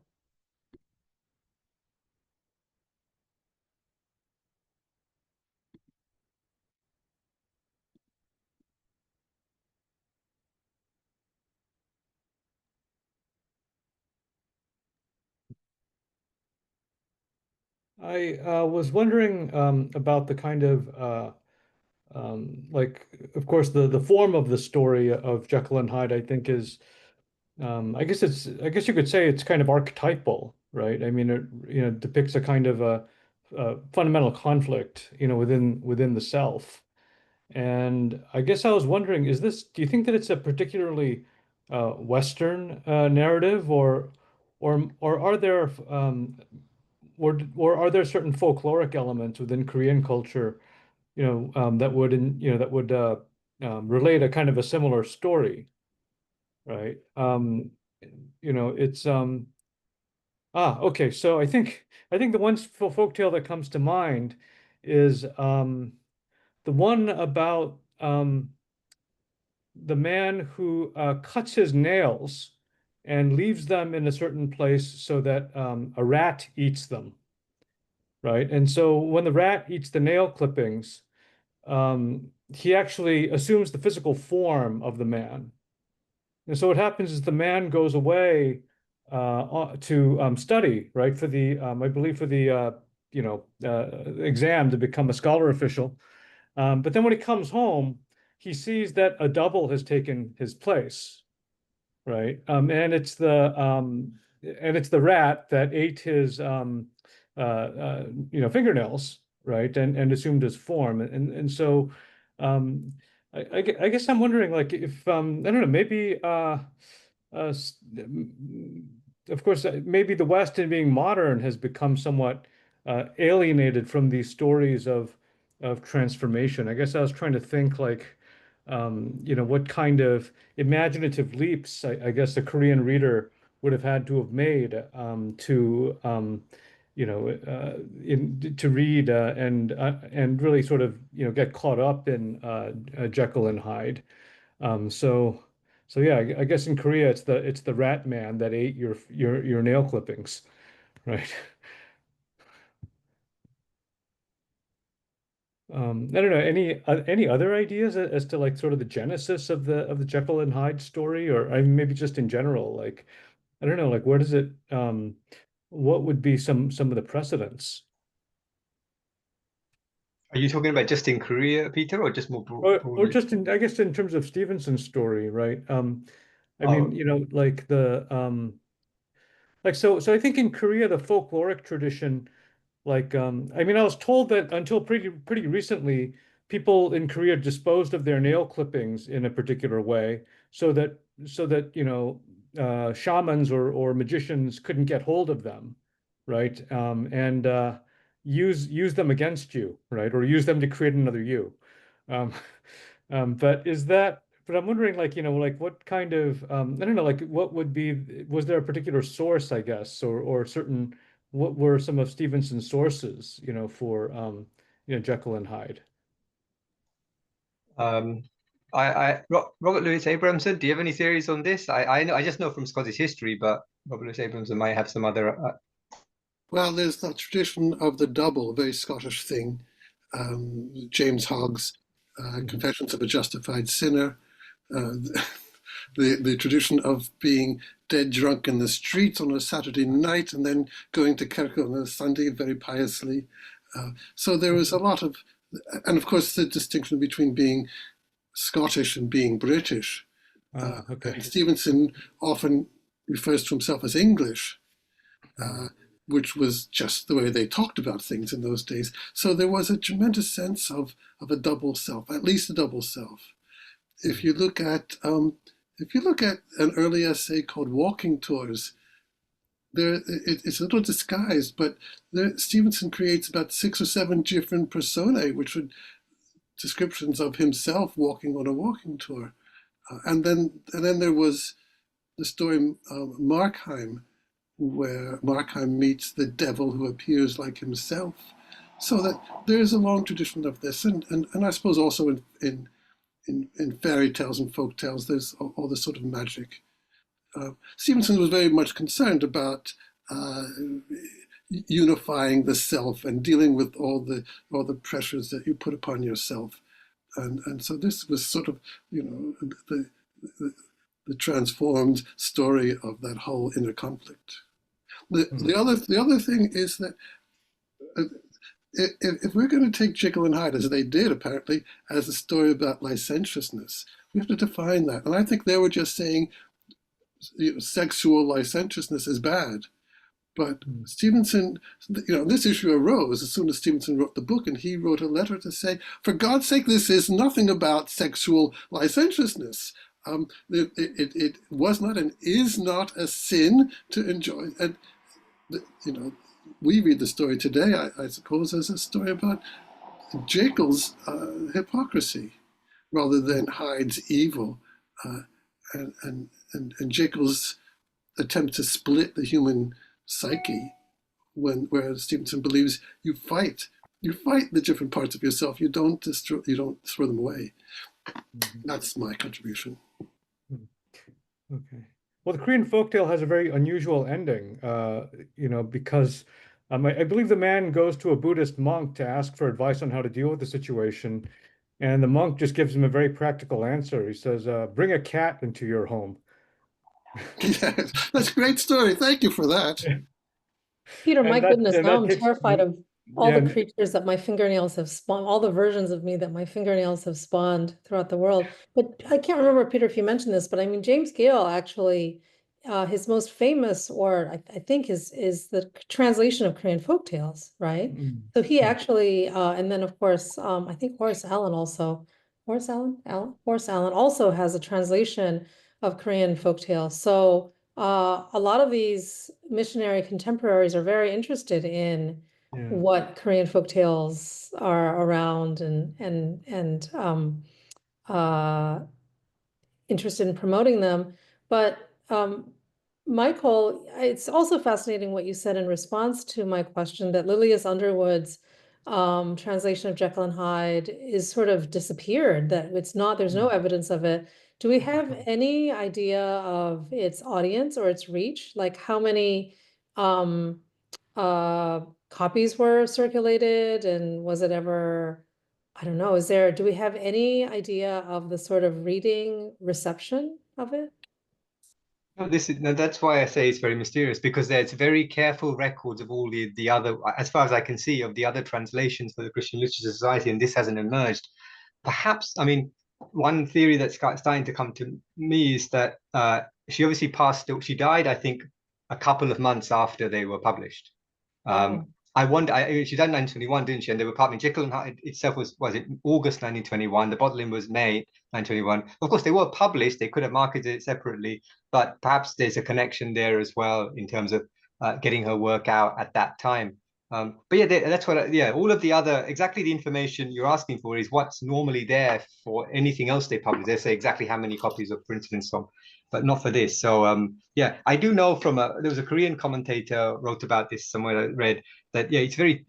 I was wondering about the kind of like, of course, the form of the story of Jekyll and Hyde, I think, is I guess you could say it's kind of archetypal, right? I mean, it depicts a kind of a fundamental conflict, within the self. And I guess I was wondering, do you think that it's a particularly Western narrative, or are there or are there certain folkloric elements within Korean culture, that would relate a kind of a similar story, right? It's okay. So I think the one folktale that comes to mind is the one about the man who cuts his nails and leaves them in a certain place so that a rat eats them, right? And so when the rat eats the nail clippings, he actually assumes the physical form of the man. And so what happens is the man goes away to study, right, for the I believe for the exam to become a scholar official. But then when he comes home, he sees that a double has taken his place, right? And it's the rat that ate his fingernails, right? And assumed his form. And so I guess I'm wondering, like, if I don't know, maybe uh, of course, maybe the West, in being modern, has become somewhat alienated from these stories of transformation. I guess I was trying to think, like, what kind of imaginative leaps I guess the Korean reader would have had to have made to read and really sort of get caught up in Jekyll and Hyde. So yeah, I guess in Korea it's the rat man that ate your nail clippings, right? I don't know, any other ideas as to, like, sort of the genesis of the Jekyll and Hyde story, or maybe just in general, like I don't know, like where does it what would be some of the precedents? Are you talking about just in Korea, Peter, or just more Or broadly? just in, I guess, in terms of Stevenson's story, right? I mean, Oh, you know, like so I think in Korea the folkloric tradition, like I mean, I was told that until pretty recently, people in Korea disposed of their nail clippings in a particular way, so that you know, shamans or magicians couldn't get hold of them, right? And use them against you, right? Or use them to create another you. Um, but is that, but I'm wondering, like, you know, like what kind of, I don't know, like what would be, was there a particular source, I guess, or certain, what were some of Stevenson's sources, you know, for, you know, Jekyll and Hyde? um, Robert Louis Abramson, do you have any theories on this? I know, I just know from Scottish history, but Robert Louis Abramson might have some other. Well, there's that tradition of the double, a very Scottish thing. James Hogg's Confessions of a Justified Sinner, uh, the tradition of being dead drunk in the street on a Saturday night and then going to kirk on a Sunday very piously. So there was a lot of, and of course the distinction between being Scottish and being British. Okay. And Stevenson often refers to himself as English, which was just the way they talked about things in those days. So there was a tremendous sense of a double self, at least a double self. If you look at an early essay called Walking Tours, it's a little disguised, but Stevenson creates about 6 or 7 different personae, which would descriptions of himself walking on a walking tour. And then there was the story Markheim, where Markheim meets the devil who appears like himself. So that there is a long tradition of this, and I suppose also in fairy tales and folk tales, there's all this sort of magic. Stevenson was very much concerned about unifying the self and dealing with all the pressures that you put upon yourself, and so this was sort of, you know, the transformed story of that whole inner conflict. The other thing is that if we're going to take Jekyll and Hyde, as they did apparently, as a story about licentiousness, we have to define that. And I think they were just saying, you know, sexual licentiousness is bad. But Stevenson, you know, this issue arose as soon as Stevenson wrote the book, and he wrote a letter to say, for God's sake, this is nothing about sexual licentiousness. It was not and is not a sin to enjoy. And, you know, we read the story today, I suppose, as a story about Jekyll's hypocrisy rather than Hyde's evil, and Jekyll's attempt to split the human psyche, where Stevenson believes you fight the different parts of yourself. You don't throw them away. That's my contribution. Okay. Well, the Korean folktale has a very unusual ending, you know, because I believe the man goes to a Buddhist monk to ask for advice on how to deal with the situation, and the monk just gives him a very practical answer. He says, "Bring a cat into your home." Yes, that's a great story. Thank you for that. Peter, my goodness, now that I'm takes, terrified of all yeah, the creatures that my fingernails have spawned, all the versions of me that my fingernails have spawned throughout the world. But I can't remember, Peter, if you mentioned this, but I mean, James Gale actually, his most famous, or I think is the translation of Korean folktales, right? So he actually, and then of course, I think Horace Allen also, Horace Allen also has a translation of Korean folktales. So a lot of these missionary contemporaries are very interested in yeah. what Korean folktales are around and interested in promoting them. But Michael, it's also fascinating what you said in response to my question that Lilias Underwood's translation of Jekyll and Hyde is sort of disappeared, that it's not, there's no evidence of it. Do we have any idea of its audience or its reach? Like how many copies were circulated, and was it ever, I don't know, do we have any idea of the sort of reading reception of it? No, that's why I say it's very mysterious, because there's very careful records of all the other, as far as I can see, of the other translations for the Christian Literature Society, and this hasn't emerged. Perhaps, I mean, one theory that's starting to come to me is that she obviously she died, I think, a couple of months after they were published. Wow. I wonder, she died in 1921, didn't she? And they were published. Jekyll and Hyde itself was it August 1921? The bottling was May 1921. Of course, they were published. They could have marketed it separately, but perhaps there's a connection there as well in terms of getting her work out at that time. But yeah, that's what. Yeah, all of the other, exactly the information you're asking for is what's normally there for anything else they publish. They say exactly how many copies of printed and so on, but not for this. So yeah, I do know from there was a Korean commentator wrote about this somewhere I read that, yeah, it's very,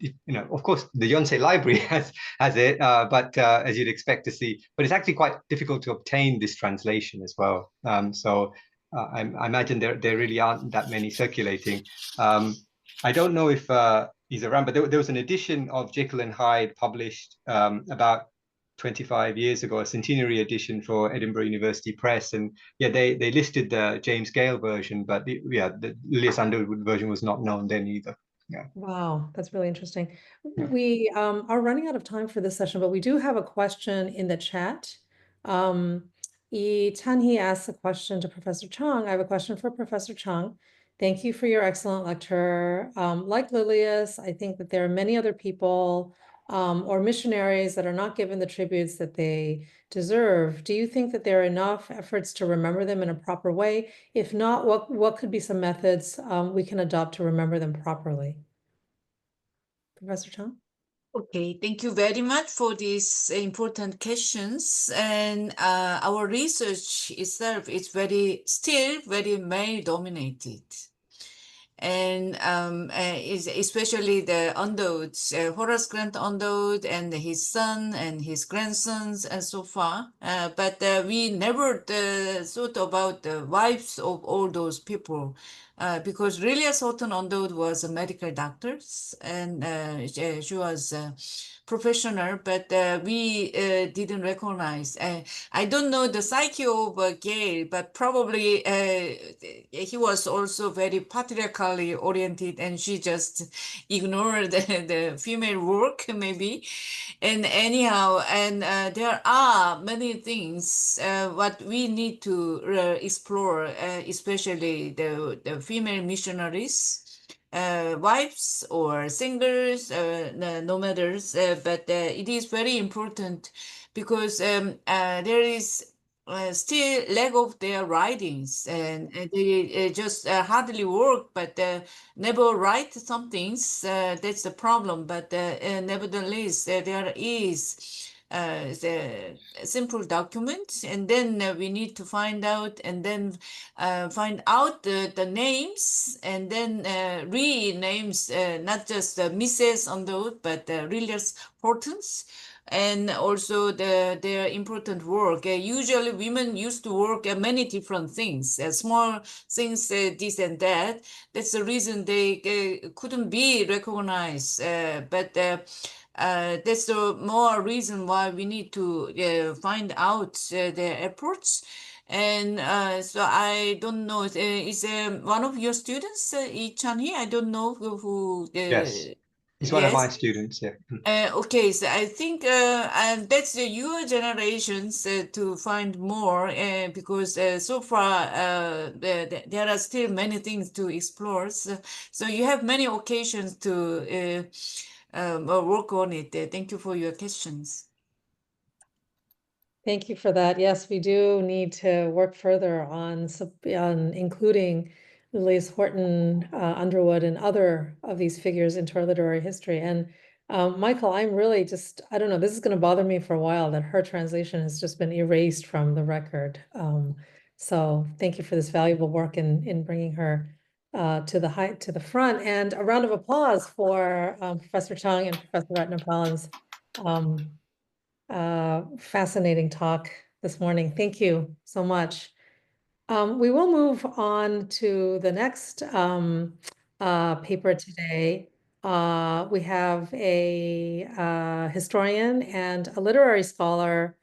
of course the Yonsei library has it, but as you'd expect to see, but it's actually quite difficult to obtain this translation as well. So I imagine there really aren't that many circulating. I don't know if he's around, but there was an edition of Jekyll and Hyde published about 25 years ago, a centenary edition for Edinburgh University Press, and yeah, they listed the James Gale version, but the Lilias Underwood version was not known then either. Yeah. Wow, that's really interesting. We are running out of time for this session, but we do have a question in the chat. Tanhi asks a question to Professor Chung. I have a question for Professor Chung. Thank you for your excellent lecture. Like Lilias, I think that there are many other people or missionaries that are not given the tributes that they deserve. Do you think that there are enough efforts to remember them in a proper way? If not, what could be some methods we can adopt to remember them properly? Professor Chung? Okay, thank you very much for these important questions. And our research itself is still very male dominated. And especially the Underwoods, Horace Grant Underwood and his son and his grandsons and so far. But we never thought about the wives of all those people. Because Lilias Horton Underwood was a medical doctor, and she was a professional, but we didn't recognize. I don't know the psyche of Gale, but probably he was also very patriarchally oriented, and she just ignored the female work, maybe. And anyhow, and there are many things what we need to explore, especially the female missionaries. Wives or singers, no matters, but it is very important because there is still lack of their writings, and they just hardly work, but never write some things. That's the problem. But nevertheless, there is the simple document, and then we need to find out, and then find out the names, and then renames, not just Mrs. Underwood, but Lilias Hortons, and also their important work. Usually women used to work at many different things, small things, this and that. That's the reason they couldn't be recognized. But that's the more reason why we need to find out their efforts. And so I don't know, is one of your students, Lee Chan-hee? I don't know who Yes, he's one of my students. Yeah. Okay, so I think and that's your generations to find more, because so far there are still many things to explore. So you have many occasions to work on it. Thank you for your questions. Thank you for that. Yes, we do need to work further on including Lilias Horton, Underwood, and other of these figures into our literary history. And Michael, I'm really I don't know, this is going to bother me for a while that her translation has just been erased from the record. So thank you for this valuable work in bringing her to the front. And a round of applause for Professor Chung and Professor Ratnapalan's fascinating talk this morning. Thank you so much. We will move on to the next paper today. We have a historian and a literary scholar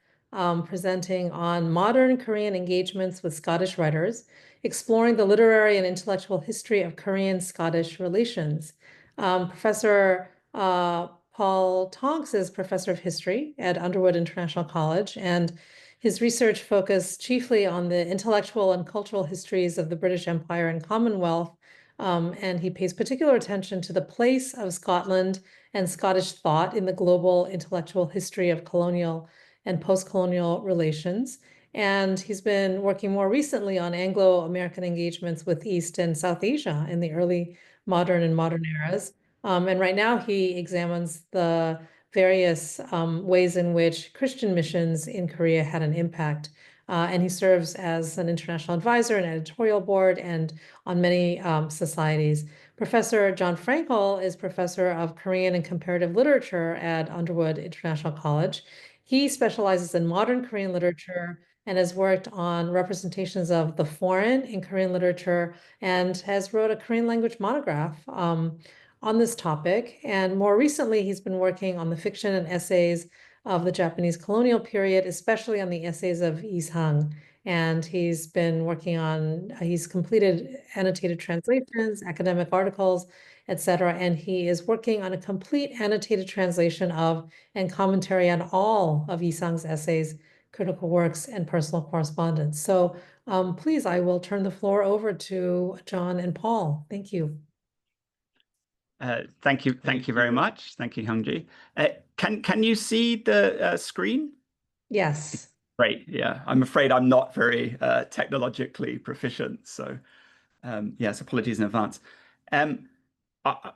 presenting on modern Korean engagements with Scottish writers, exploring the literary and intellectual history of Korean-Scottish relations. Professor Paul Tonks is professor of history at Underwood International College, and his research focused chiefly on the intellectual and cultural histories of the British Empire and Commonwealth, and he pays particular attention to the place of Scotland and Scottish thought in the global intellectual history of colonial and post-colonial relations. And he's been working more recently on Anglo-American engagements with East and South Asia in the early modern and modern eras. And right now he examines the various ways in which Christian missions in Korea had an impact. And he serves as an international advisor and editorial board and on many societies. Professor John Frankl is professor of Korean and comparative literature at Underwood International College. He specializes in modern Korean literature and has worked on representations of the foreign in Korean literature and has wrote a Korean language monograph on this topic. And more recently, he's been working on the fiction and essays of the Japanese colonial period, especially on the essays of Ishang. And he's been working on, he's completed annotated translations, academic articles, etc. And he is working on a complete annotated translation of and commentary on all of Ishang's essays, critical works, and personal correspondence. So please, I will turn the floor over to John and Paul. Thank you. Thank you very much. Thank you, Hyungji. Can you see the screen? Yes. Great. Yeah, I'm afraid I'm not very technologically proficient, so yes, apologies in advance.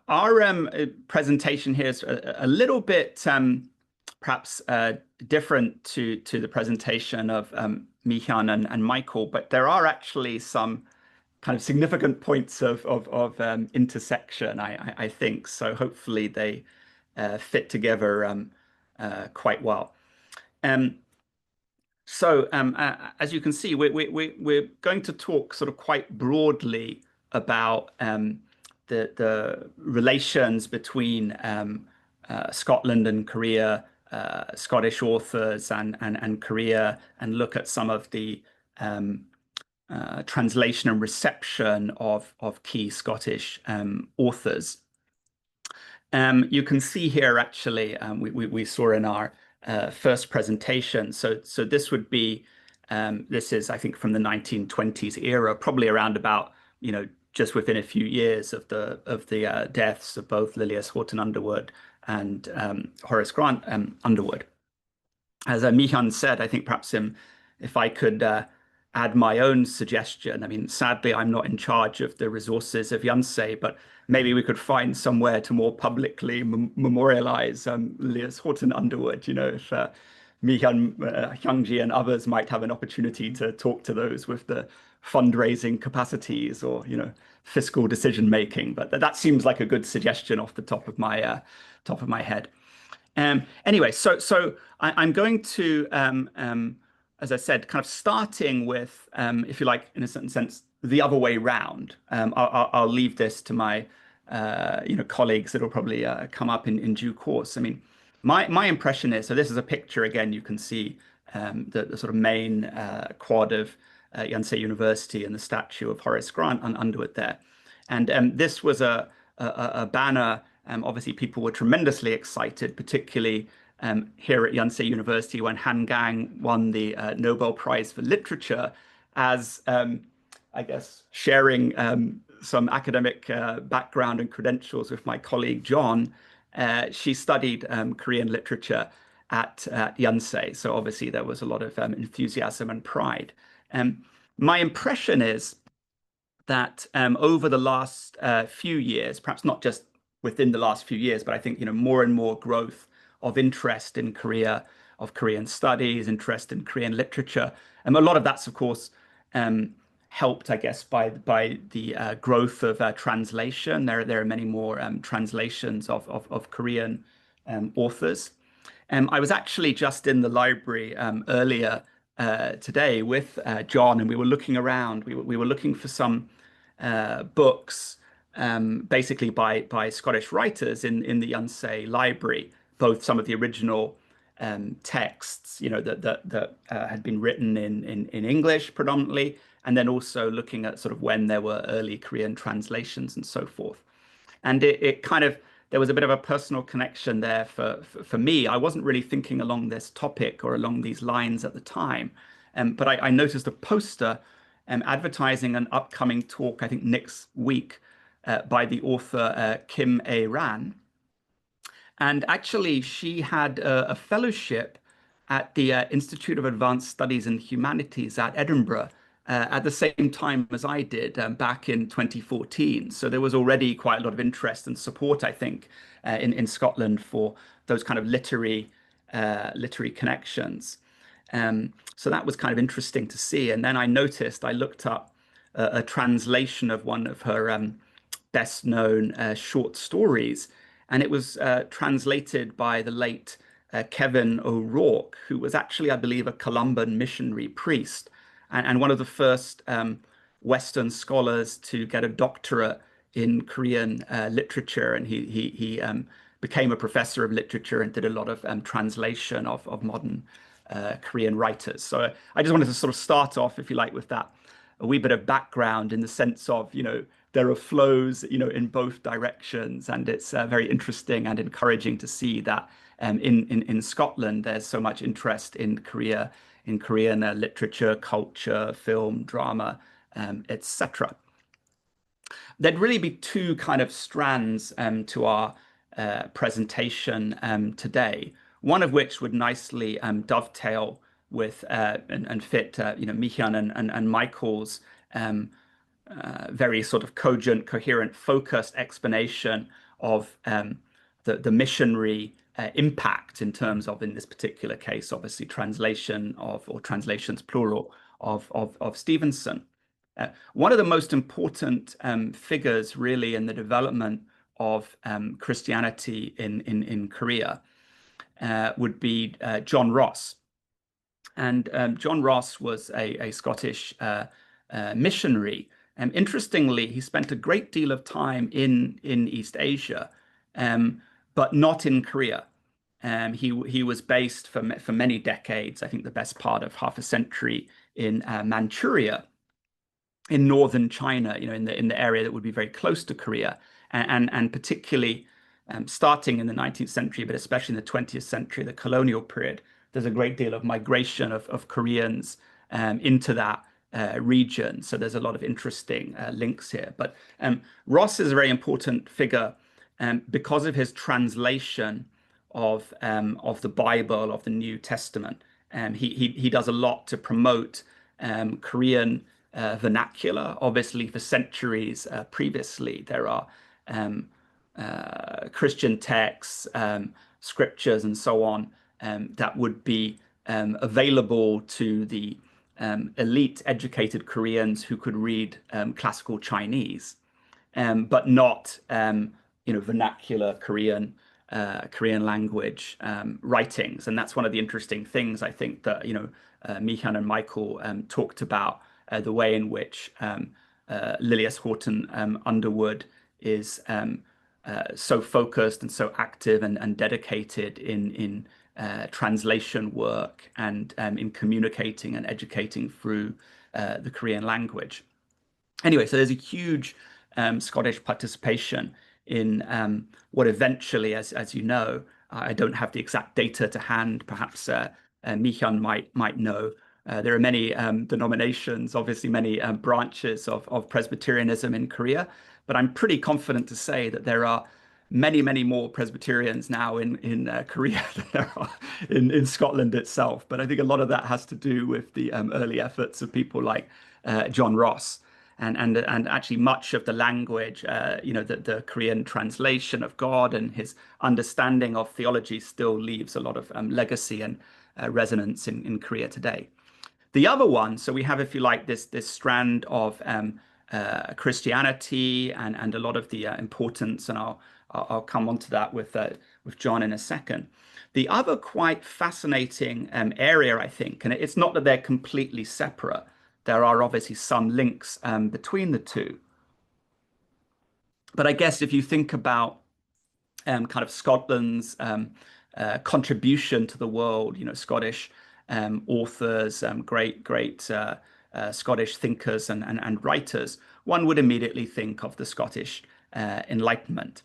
Our presentation here is a little bit perhaps different to the presentation of Meehyun and Michael, but there are actually some kind of significant points of intersection, I think. So hopefully they fit together quite well. So as you can see, we're going to talk sort of quite broadly about the relations between Scotland and Korea, Scottish authors and Korea, and look at some of the translation and reception of key Scottish authors. You can see here, actually, we saw in our first presentation. So this would be, this is, I think, from the 1920s era, probably around about, just within a few years of the deaths of both Lilias Horton Underwood and Horace Grant Underwood. As Meehyun said, I think perhaps if I could add my own suggestion. I mean, sadly, I'm not in charge of the resources of Yonsei, but maybe we could find somewhere to more publicly memorialize Lilias Horton Underwood. If Meehyun, Hyungji, and others might have an opportunity to talk to those with the fundraising capacities or fiscal decision making. But that seems like a good suggestion off the top of my head. Anyway, so I'm going to as I said, kind of starting with, if you like, in a certain sense, the other way round. I'll leave this to my colleagues that will probably come up in due course. I mean, my impression is, so this is a picture again. You can see the sort of main quad of Yonsei University and the statue of Horace Grant Underwood there, and this was a banner. Obviously, people were tremendously excited, particularly here at Yonsei University when Han Gang won the Nobel Prize for Literature, as I guess sharing some academic background and credentials with my colleague John. She studied Korean literature at Yonsei, so obviously there was a lot of enthusiasm and pride. My impression is that over the last few years, perhaps not just within the last few years, but I think more and more growth of interest in Korea, of Korean studies, interest in Korean literature. And a lot of that's, of course, helped, I guess, by the growth of translation. There are many more translations of Korean authors. I was actually just in the library earlier today with John, and we were looking around. We were looking for some books basically by Scottish writers in the Yonsei library, both some of the original texts, that had been written in English predominantly, and then also looking at sort of when there were early Korean translations and so forth. And it kind of, there was a bit of a personal connection there for me. I wasn't really thinking along this topic or along these lines at the time, but I noticed a poster advertising an upcoming talk, I think next week, by the author Kim A. Ran. And actually, she had a fellowship at the Institute of Advanced Studies in Humanities at Edinburgh at the same time as I did back in 2014. So there was already quite a lot of interest and support, I think, in Scotland for those kind of literary connections. So that was kind of interesting to see. And then I looked up a translation of one of her best known short stories. And it was translated by the late Kevin O'Rourke, who was actually, I believe, a Columban missionary priest and one of the first Western scholars to get a doctorate in Korean literature. And he became a professor of literature and did a lot of translation of modern Korean writers. So I just wanted to sort of start off, if you like, with that, a wee bit of background in the sense of, there are flows, in both directions. And it's very interesting and encouraging to see that in Scotland, there's so much interest in Korean literature, culture, film, drama, etc. There'd really be two kind of strands to our presentation today, one of which would nicely dovetail with and fit Meehyun and Michael's very sort of cogent, coherent, focused explanation of the missionary impact in terms of, in this particular case, obviously translation of, or translations plural, of Stevenson. One of the most important figures really in the development of Christianity in Korea would be John Ross. And John Ross was a Scottish missionary. Interestingly, he spent a great deal of time in East Asia, but not in Korea. He was based for many decades, I think the best part of half a century, in Manchuria, in northern China, in the area that would be very close to Korea, and particularly starting in the 19th century, but especially in the 20th century, the colonial period. There's a great deal of migration of Koreans into that region. So there's a lot of interesting links here. But Ross is a very important figure because of his translation of the Bible, of the New Testament. He does a lot to promote Korean vernacular. Obviously, for centuries previously, there are Christian texts, scriptures, and so on that would be available to the elite educated Koreans who could read classical Chinese, but not vernacular Korean language writings. And that's one of the interesting things, I think, that Meehyun and Michael talked about, the way in which Lilias, Horton, Underwood is so focused and so active and dedicated in translation work and in communicating and educating through the Korean language. Anyway, so there's a huge Scottish participation in what eventually, as you know, I don't have the exact data to hand, perhaps Meehyun might know. There are many denominations, obviously many branches of Presbyterianism in Korea, but I'm pretty confident to say that there are many more Presbyterians now in Korea than there are in Scotland itself. But I think a lot of that has to do with the early efforts of people like John Ross. And actually much of the language, the Korean translation of God and his understanding of theology still leaves a lot of legacy and resonance in Korea today. The other one, so we have, if you like, this strand of Christianity and a lot of the importance, and I'll come on to that with John in a second. The other quite fascinating area, I think, and it's not that they're completely separate. There are obviously some links between the two. But I guess if you think about kind of Scotland's contribution to the world, Scottish authors, great Scottish thinkers and writers, one would immediately think of the Scottish Enlightenment.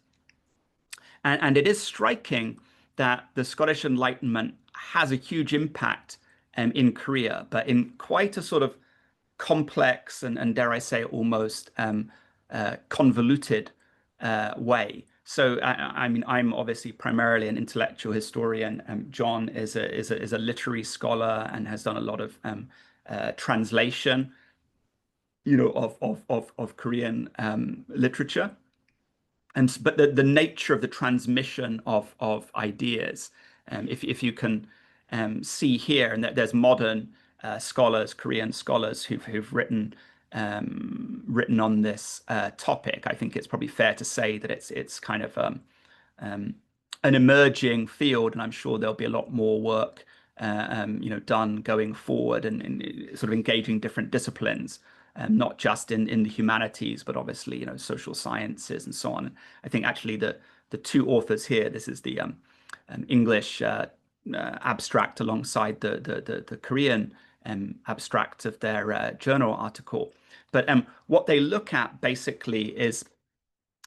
And it is striking that the Scottish Enlightenment has a huge impact in Korea, but in quite a sort of complex and dare I say almost convoluted way. So I mean, I'm obviously primarily an intellectual historian. John is a literary scholar and has done a lot of translation, of Korean literature. But the nature of the transmission of ideas, if you can see here, and there's modern scholars, Korean scholars who've written on this topic. I think it's probably fair to say that it's kind of an emerging field, and I'm sure there'll be a lot more work done going forward and sort of engaging different disciplines. Not just in the humanities, but obviously, social sciences and so on. I think actually the two authors here, this is the English abstract alongside the Korean abstract of their journal article. But what they look at basically is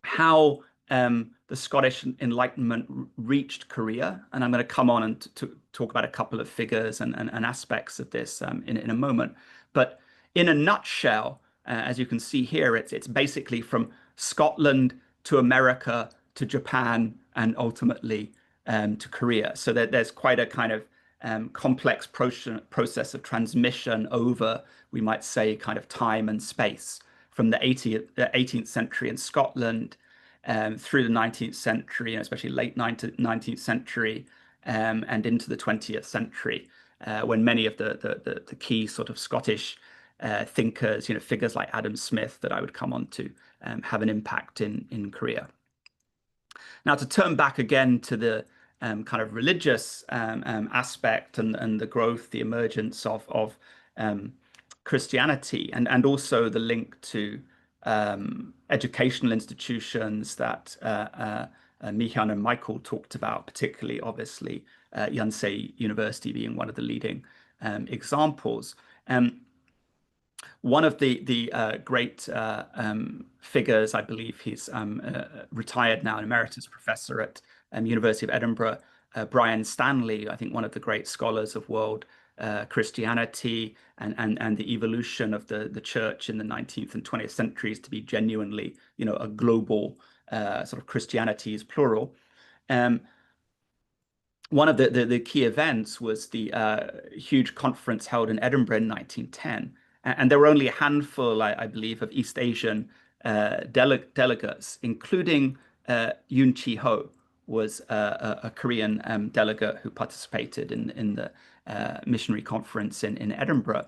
how the Scottish Enlightenment reached Korea. And I'm going to come on and to talk about a couple of figures and aspects of this in a moment. But in a nutshell, as you can see here, it's basically from Scotland to America to Japan and ultimately to Korea. So there's quite a kind of complex process of transmission over, we might say, kind of time and space from the 18th century in Scotland through the 19th century, especially late 19th century and into the 20th century, when many of the key sort of Scottish thinkers, figures like Adam Smith that I would come on to, have an impact in Korea. Now, to turn back again to the kind of religious aspect and the growth, the emergence of Christianity, and also the link to educational institutions that Meehyun and Michael talked about, particularly, obviously, Yonsei University being one of the leading examples. One of the great figures, I believe he's retired now, an emeritus professor at University of Edinburgh, Brian Stanley, I think one of the great scholars of world Christianity and the evolution of the church in the 19th and 20th centuries to be genuinely, a global sort of Christianity is plural. One of the key events was the huge conference held in Edinburgh in 1910. And there were only a handful, I believe, of East Asian delegates, including Yoon Ho was a Korean delegate who participated in the missionary conference in Edinburgh.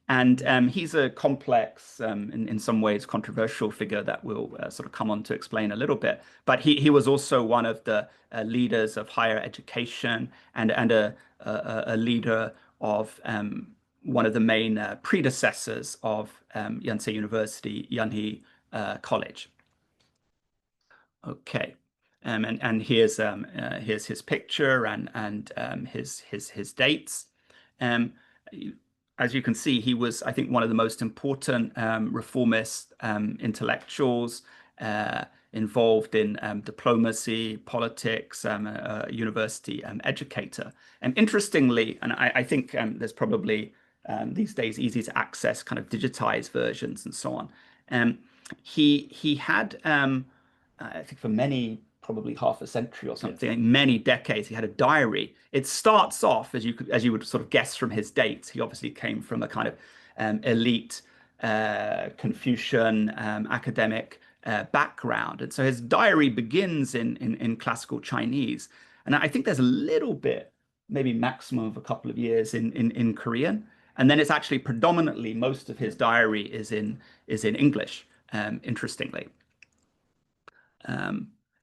And he's a complex, in some ways, controversial figure that we'll sort of come on to explain a little bit. But he was also one of the leaders of higher education and a leader of one of the main predecessors of Yonsei University, Yunhee College. Okay, and here's his picture and his dates. As you can see, he was, I think, one of the most important reformist intellectuals involved in diplomacy, politics, a university educator. And interestingly, and I think there's probably these days easy to access kind of digitized versions and so on. He had, I think for many, probably half a century or something, yes, many decades, he had a diary. It starts off, as you would sort of guess from his dates, he obviously came from a kind of elite Confucian academic background. And so his diary begins in classical Chinese. And I think there's a little bit, maybe maximum of a couple of years in Korean. And then it's actually predominantly, most of his diary is in English, interestingly.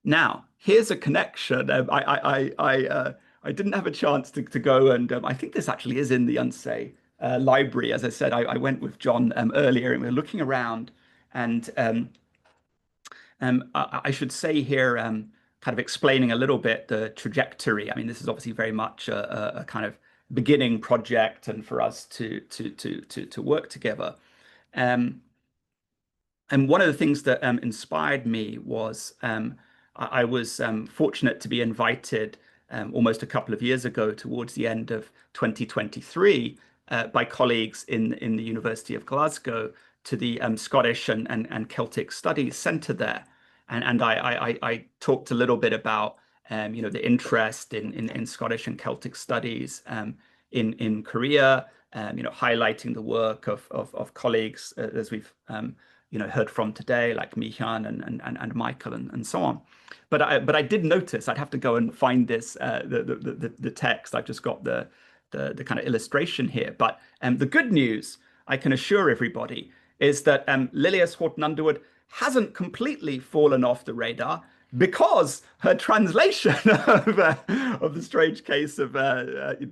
Now, here's a connection. I didn't have a chance to go, and I think this actually is in the Yonsei library. As I said, I went with John earlier, and we were looking around, and I should say here kind of explaining a little bit the trajectory. I mean, this is obviously very much a kind of beginning project, and for us to work together. And one of the things that inspired me was I was fortunate to be invited almost a couple of years ago, towards the end of 2023, by colleagues in the University of Glasgow to the Scottish and Celtic Studies Centre there. And I talked a little bit about the interest in Scottish and Celtic studies in Korea, highlighting the work of colleagues as we've heard from today, like Meehyun and Michael and so on. But I did notice, I'd have to go and find this the text. I've just got the kind of illustration here. But the good news, I can assure everybody, is that Lilias Horton Underwood hasn't completely fallen off the radar, because her translation of the strange case of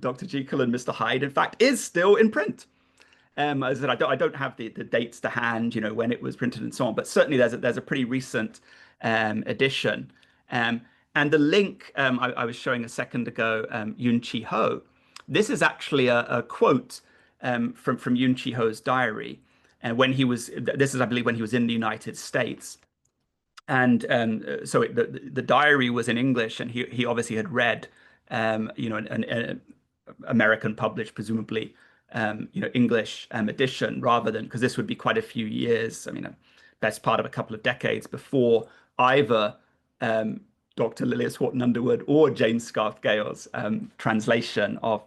Dr. Jekyll and Mr. Hyde, in fact, is still in print. As I said, I don't have the dates to hand, when it was printed and so on, but certainly there's a pretty recent edition. And the link I was showing a second ago, Yonsei Ho, this is actually a quote from Yonsei Ho's diary, and when he was, this is, I believe, when he was in the United States. And so the diary was in English, and he obviously had read, an American published, presumably, English edition, rather than, because this would be quite a few years, I mean, best part of a couple of decades before either Dr. Lilias Horton Underwood or James Scarth Gale's translation of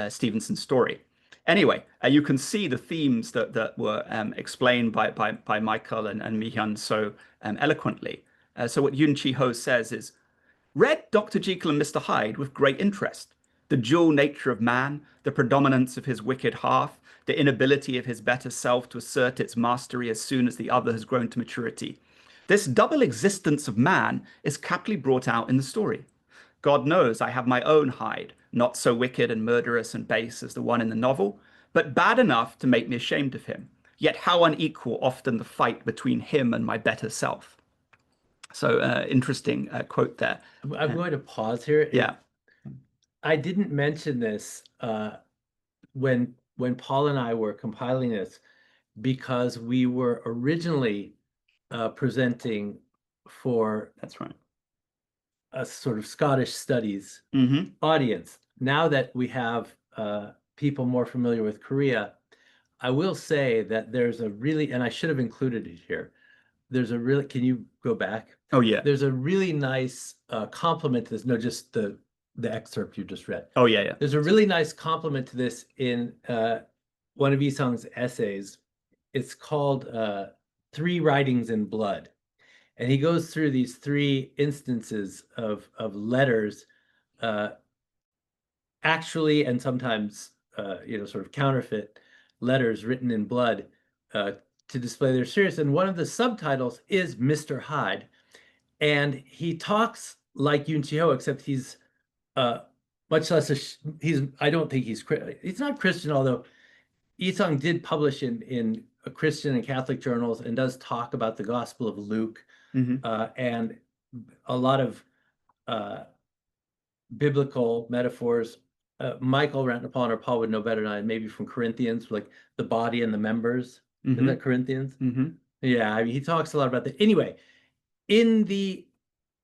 Stevenson's story. Anyway, you can see the themes that were explained by Michael and Meehyun so eloquently. So what Yonsei Ho says is, read Dr. Jekyll and Mr. Hyde with great interest. The dual nature of man, the predominance of his wicked half, the inability of his better self to assert its mastery as soon as the other has grown to maturity. This double existence of man is capitally brought out in the story. God knows I have my own Hyde, not so wicked and murderous and base as the one in the novel, but bad enough to make me ashamed of him. Yet how unequal often the fight between him and my better self. So interesting quote there. I'm going to pause here. Yeah. I didn't mention this when Paul and I were compiling this, because we were originally presenting for, that's right, a sort of Scottish studies mm-hmm. audience. Now that we have people more familiar with Korea, I will say that there's a really, and I should have included it here, there's a really, can you go back? Oh, yeah. There's a really nice compliment to this, no, just the excerpt you just read. Oh, yeah. There's a really nice compliment to this in one of Isang's essays. It's called Three Writings in Blood. And he goes through these three instances of letters, actually, and sometimes, sort of counterfeit letters written in blood to display their seriousness. And one of the subtitles is Mr. Hyde. And he talks like Yonsei Ho, except he's much less, I don't think he's not Christian, although Isang did publish in Christian and Catholic journals and does talk about the Gospel of Luke, mm-hmm. And a lot of biblical metaphors. Michael Ratnapalan or Paul would know better than I, maybe from Corinthians, like the body and the members. Mm-hmm. Isn't that Corinthians? Mm-hmm. Yeah, I mean, he talks a lot about that. Anyway, in the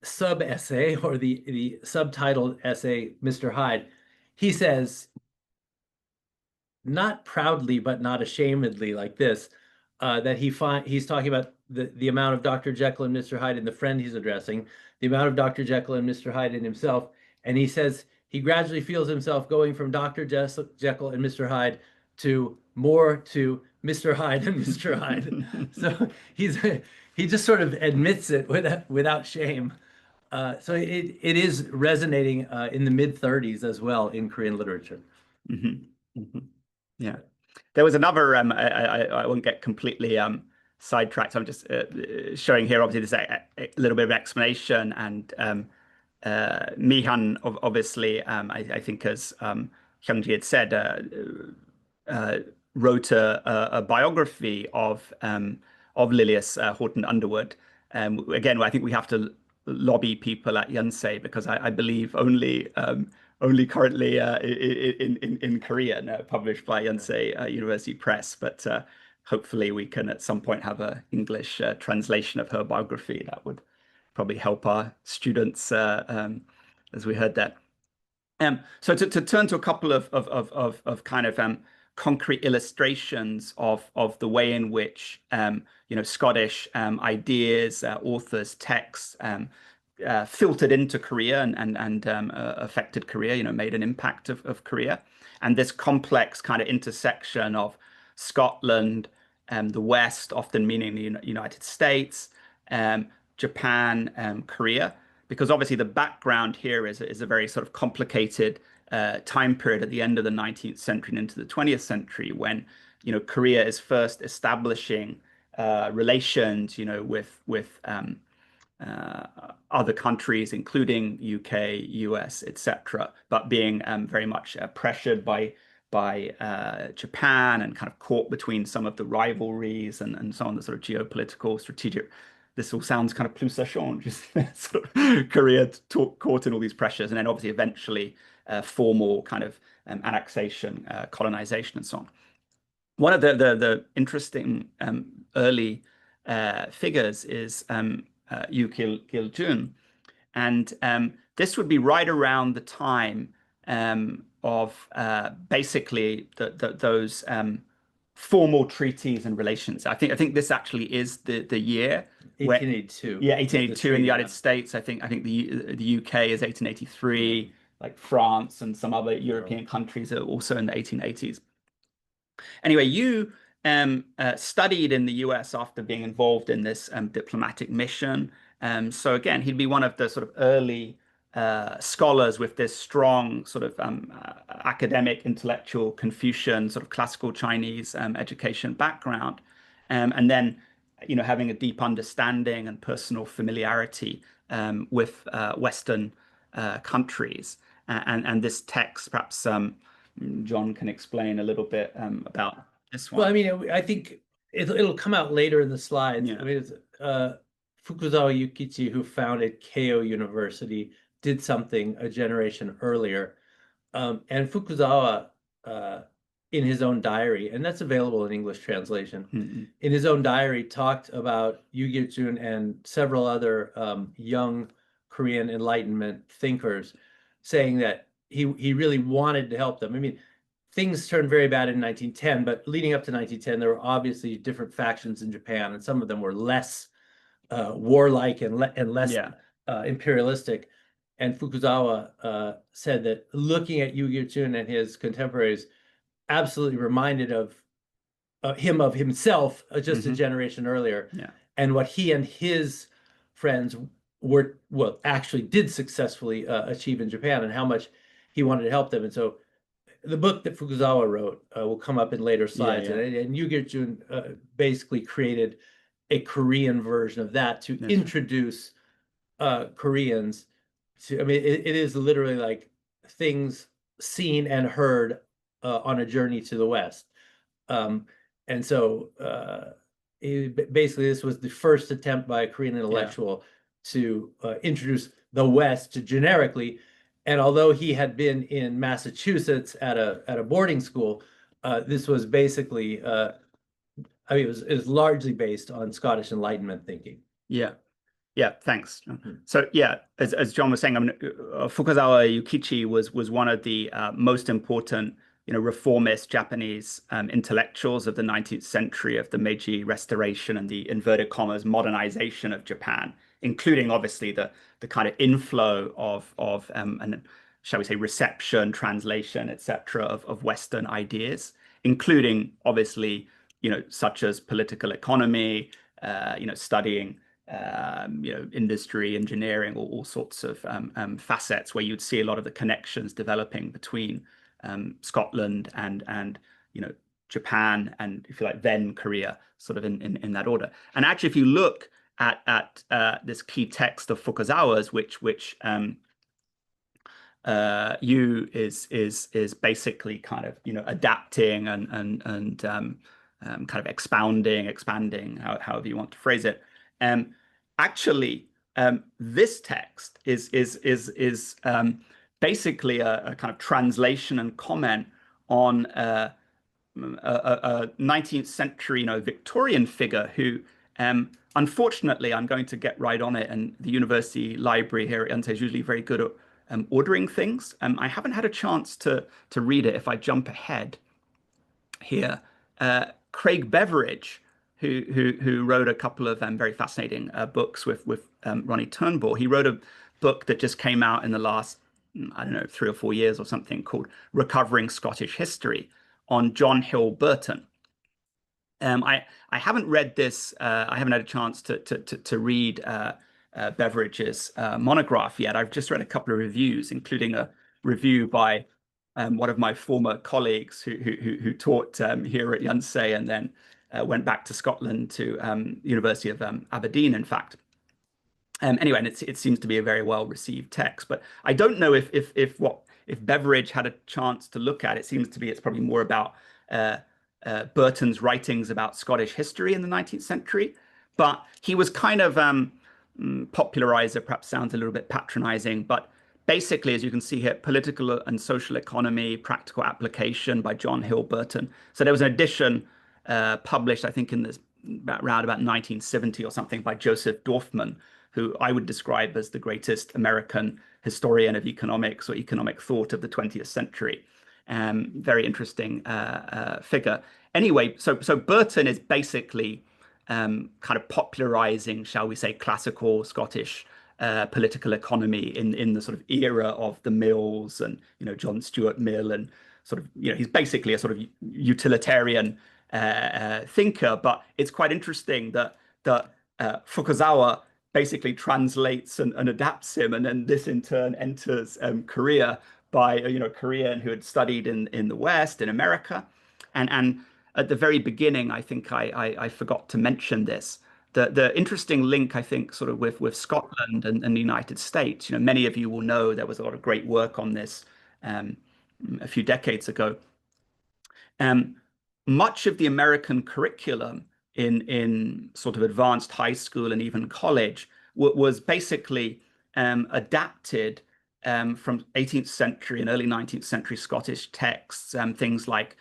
sub-essay or the subtitled essay, Mr. Hyde, he says, not proudly but not ashamedly like this, that he's talking about the amount of Dr. Jekyll and Mr. Hyde in the friend he's addressing, the amount of Dr. Jekyll and Mr. Hyde in himself, and he says he gradually feels himself going from Dr. Jekyll and Mr. Hyde to more to Mr. Hyde and Mr. Hyde. So he just sort of admits it without shame. So it is resonating in the mid-30s as well in Korean literature. Mm-hmm. Mm-hmm. Yeah, there was another. I won't get completely sidetracked. I'm just showing here. Obviously, there's a little bit of explanation, and Meehyun obviously, I think, as Hyungji had said, wrote a biography of Lilias Horton Underwood. Again, I think we have to lobby people at Yonsei, because I believe only currently in Korean, published by Yonsei University Press. But hopefully we can at some point have an English translation of her biography. That would probably help our students, as we heard that. So to turn to a couple of kind of concrete illustrations of the way in which Scottish ideas, authors, texts filtered into Korea and affected Korea, made an impact of Korea, and this complex kind of intersection of Scotland, the West, often meaning the United States, Japan, Korea. Because obviously the background here is a very sort of complicated time period at the end of the 19th century and into the 20th century, when Korea is first establishing relations with other countries, including UK, US, etc., but being very much pressured by Japan and kind of caught between some of the rivalries and so on, the sort of geopolitical, strategic. This all sounds kind of plus ça change, just sort of Korea caught in all these pressures, and then obviously eventually formal kind of annexation, colonization, and so on. One of the interesting early figures is Yu Kil-jun, and this would be right around the time of basically those formal treaties and relations. I think this actually is the year. 1882. Yeah, 1882 in the United States. I think the UK is 1883, like France and some other European countries are also in the 1880s. Anyway, you studied in the US after being involved in this diplomatic mission. So again, he'd be one of the sort of early scholars with this strong sort of academic, intellectual Confucian, sort of classical Chinese education background. And then having a deep understanding and personal familiarity with Western countries. And this text, perhaps John can explain a little bit about this one. Well, I mean, I think it'll come out later in the slides. Yeah. I mean, it's, Fukuzawa Yukichi, who founded Keio University, did something a generation earlier. And Fukuzawa, in his own diary, and that's available in English translation, in his own diary, talked about Yu Kil-jun and several other young Korean Enlightenment thinkers, saying that he really wanted to help them. I mean, things turned very bad in 1910, but leading up to 1910, there were obviously different factions in Japan, and some of them were less warlike and less imperialistic. And Fukuzawa said that looking at Yu Kil-jun and his contemporaries absolutely reminded him of himself just a generation earlier, and what he and his friends actually did successfully achieve in Japan, and how much he wanted to help them. And so the book that Fukuzawa wrote will come up in later slides, and Yu Kil-jun basically created a Korean version of that to introduce Koreans to, I mean, it is literally like things seen and heard on a journey to the West. And so basically this was the first attempt by a Korean intellectual to introduce the West to generically. And although he had been in Massachusetts at a boarding school, this was basically, I mean, it was largely based on Scottish Enlightenment thinking. Yeah, thanks, John. So yeah, as John was saying, I mean, Fukuzawa Yukichi was one of the most important, reformist Japanese intellectuals of the 19th century, of the Meiji Restoration and the inverted commas modernization of Japan, including obviously the kind of inflow of and shall we say reception, translation, etc. of Western ideas, including obviously such as political economy, studying industry, engineering, all sorts of facets where you'd see a lot of the connections developing between Scotland and Japan, and if you like then Korea, sort of in that order. And actually, if you look at this key text of Fukuzawa's, which Yu is basically kind of adapting and kind of expanding, however you want to phrase it. Actually, this text is basically a kind of translation and comment on a 19th century, Victorian figure who, unfortunately, I'm going to get right on it, and the university library here at Yonsei is usually very good at ordering things. I haven't had a chance to read it. If I jump ahead here, Craig Beveridge, who wrote a couple of very fascinating books with Ronnie Turnbull. He wrote a book that just came out in the last, I don't know, 3 or 4 years or something, called Recovering Scottish History, on John Hill Burton. I haven't read this. I haven't had a chance to read Beveridge's monograph yet. I've just read a couple of reviews, including a review by one of my former colleagues who taught here at Yonsei and then went back to Scotland to University of Aberdeen, in fact. Anyway, and it seems to be a very well received text, but I don't know if Beveridge had a chance to look at it. Seems to be it's probably more about Burton's writings about Scottish history in the 19th century, but he was kind of popularizer, perhaps sounds a little bit patronizing, but basically, as you can see here, Political and Social Economy, Practical Application by John Hill Burton. So there was an edition published, I think, in this around about 1970 or something by Joseph Dorfman, who I would describe as the greatest American historian of economics or economic thought of the 20th century. Very interesting figure. Anyway, so Burton is basically kind of popularizing, shall we say, classical Scottish political economy in the sort of era of the Mills and John Stuart Mill, and sort of he's basically a sort of utilitarian thinker. But it's quite interesting that Fukuzawa basically translates and adapts him, and then this in turn enters Korea by a Korean who had studied in the West, in America, and at the very beginning, I think I forgot to mention this. The interesting link, I think, sort of with Scotland and the United States. Many of you will know there was a lot of great work on this a few decades ago. Much of the American curriculum in sort of advanced high school and even college was basically adapted from 18th century and early 19th century Scottish texts, things like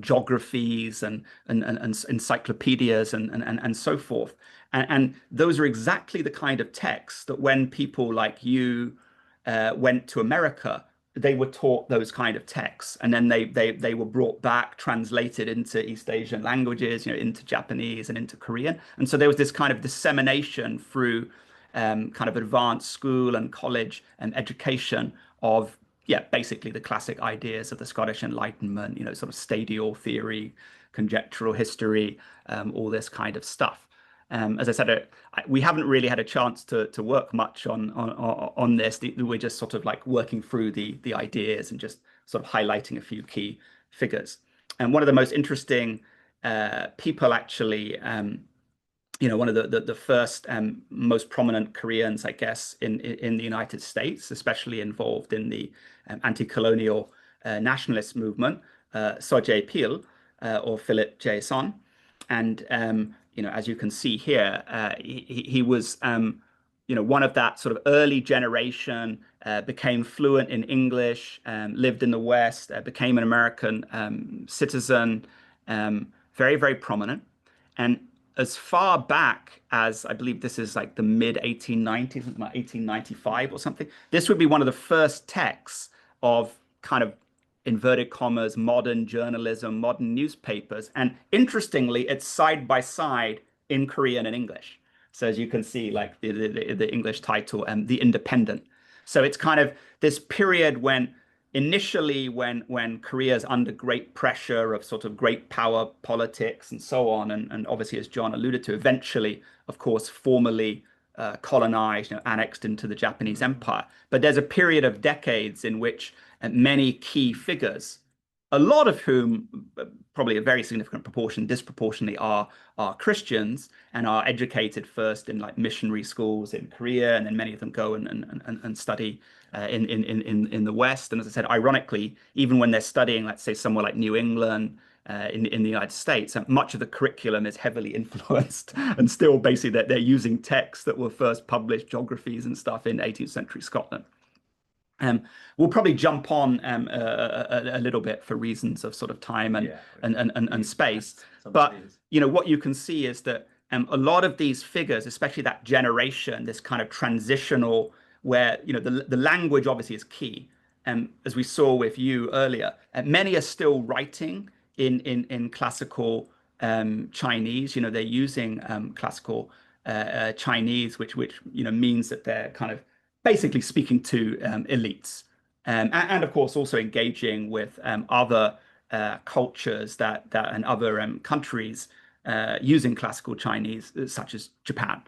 geographies and encyclopedias and so forth. And those are exactly the kind of texts that when people like you went to America, they were taught those kind of texts, and then they were brought back, translated into East Asian languages, into Japanese and into Korean. And so there was this kind of dissemination through kind of advanced school and college and education of, basically the classic ideas of the Scottish Enlightenment, sort of stadial theory, conjectural history, all this kind of stuff. As I said, we haven't really had a chance to work much on this. We're just sort of like working through the ideas and just sort of highlighting a few key figures. And one of the most interesting people, actually, one of the first most prominent Koreans, I guess, in the United States, especially involved in the anti-colonial nationalist movement, So Jae-pil, or Philip Jae-son. And as you can see here, he was one of that sort of early generation, became fluent in English, lived in the West, became an American citizen, very, very prominent. And as far back as, I believe this is like the mid 1890s, 1895 or something, this would be one of the first texts of kind of, inverted commas, modern journalism, modern newspapers. And interestingly, it's side by side in Korean and English. So as you can see, like the English title, The Independent. So it's kind of this period when initially when Korea is under great pressure of sort of great power politics and so on, and obviously, as John alluded to, eventually, of course, formally colonized, annexed into the Japanese Empire. But there's a period of decades in which many key figures, a lot of whom, probably a very significant proportion, disproportionately, are Christians and are educated first in like missionary schools in Korea, and then many of them go and study in the West. And as I said, ironically, even when they're studying, let's say somewhere like New England in the United States. And much of the curriculum is heavily influenced, and still basically that they're using texts that were first published, geographies and stuff, in 18th century Scotland. We'll probably jump on a little bit for reasons of sort of time and space. But what you can see is that a lot of these figures, especially that generation, this kind of transitional, where the language obviously is key. As we saw with you earlier, many are still writing in classical Chinese. They're using classical Chinese, which means that they're kind of basically speaking to elites, and of course also engaging with other cultures and other countries using classical Chinese, such as Japan.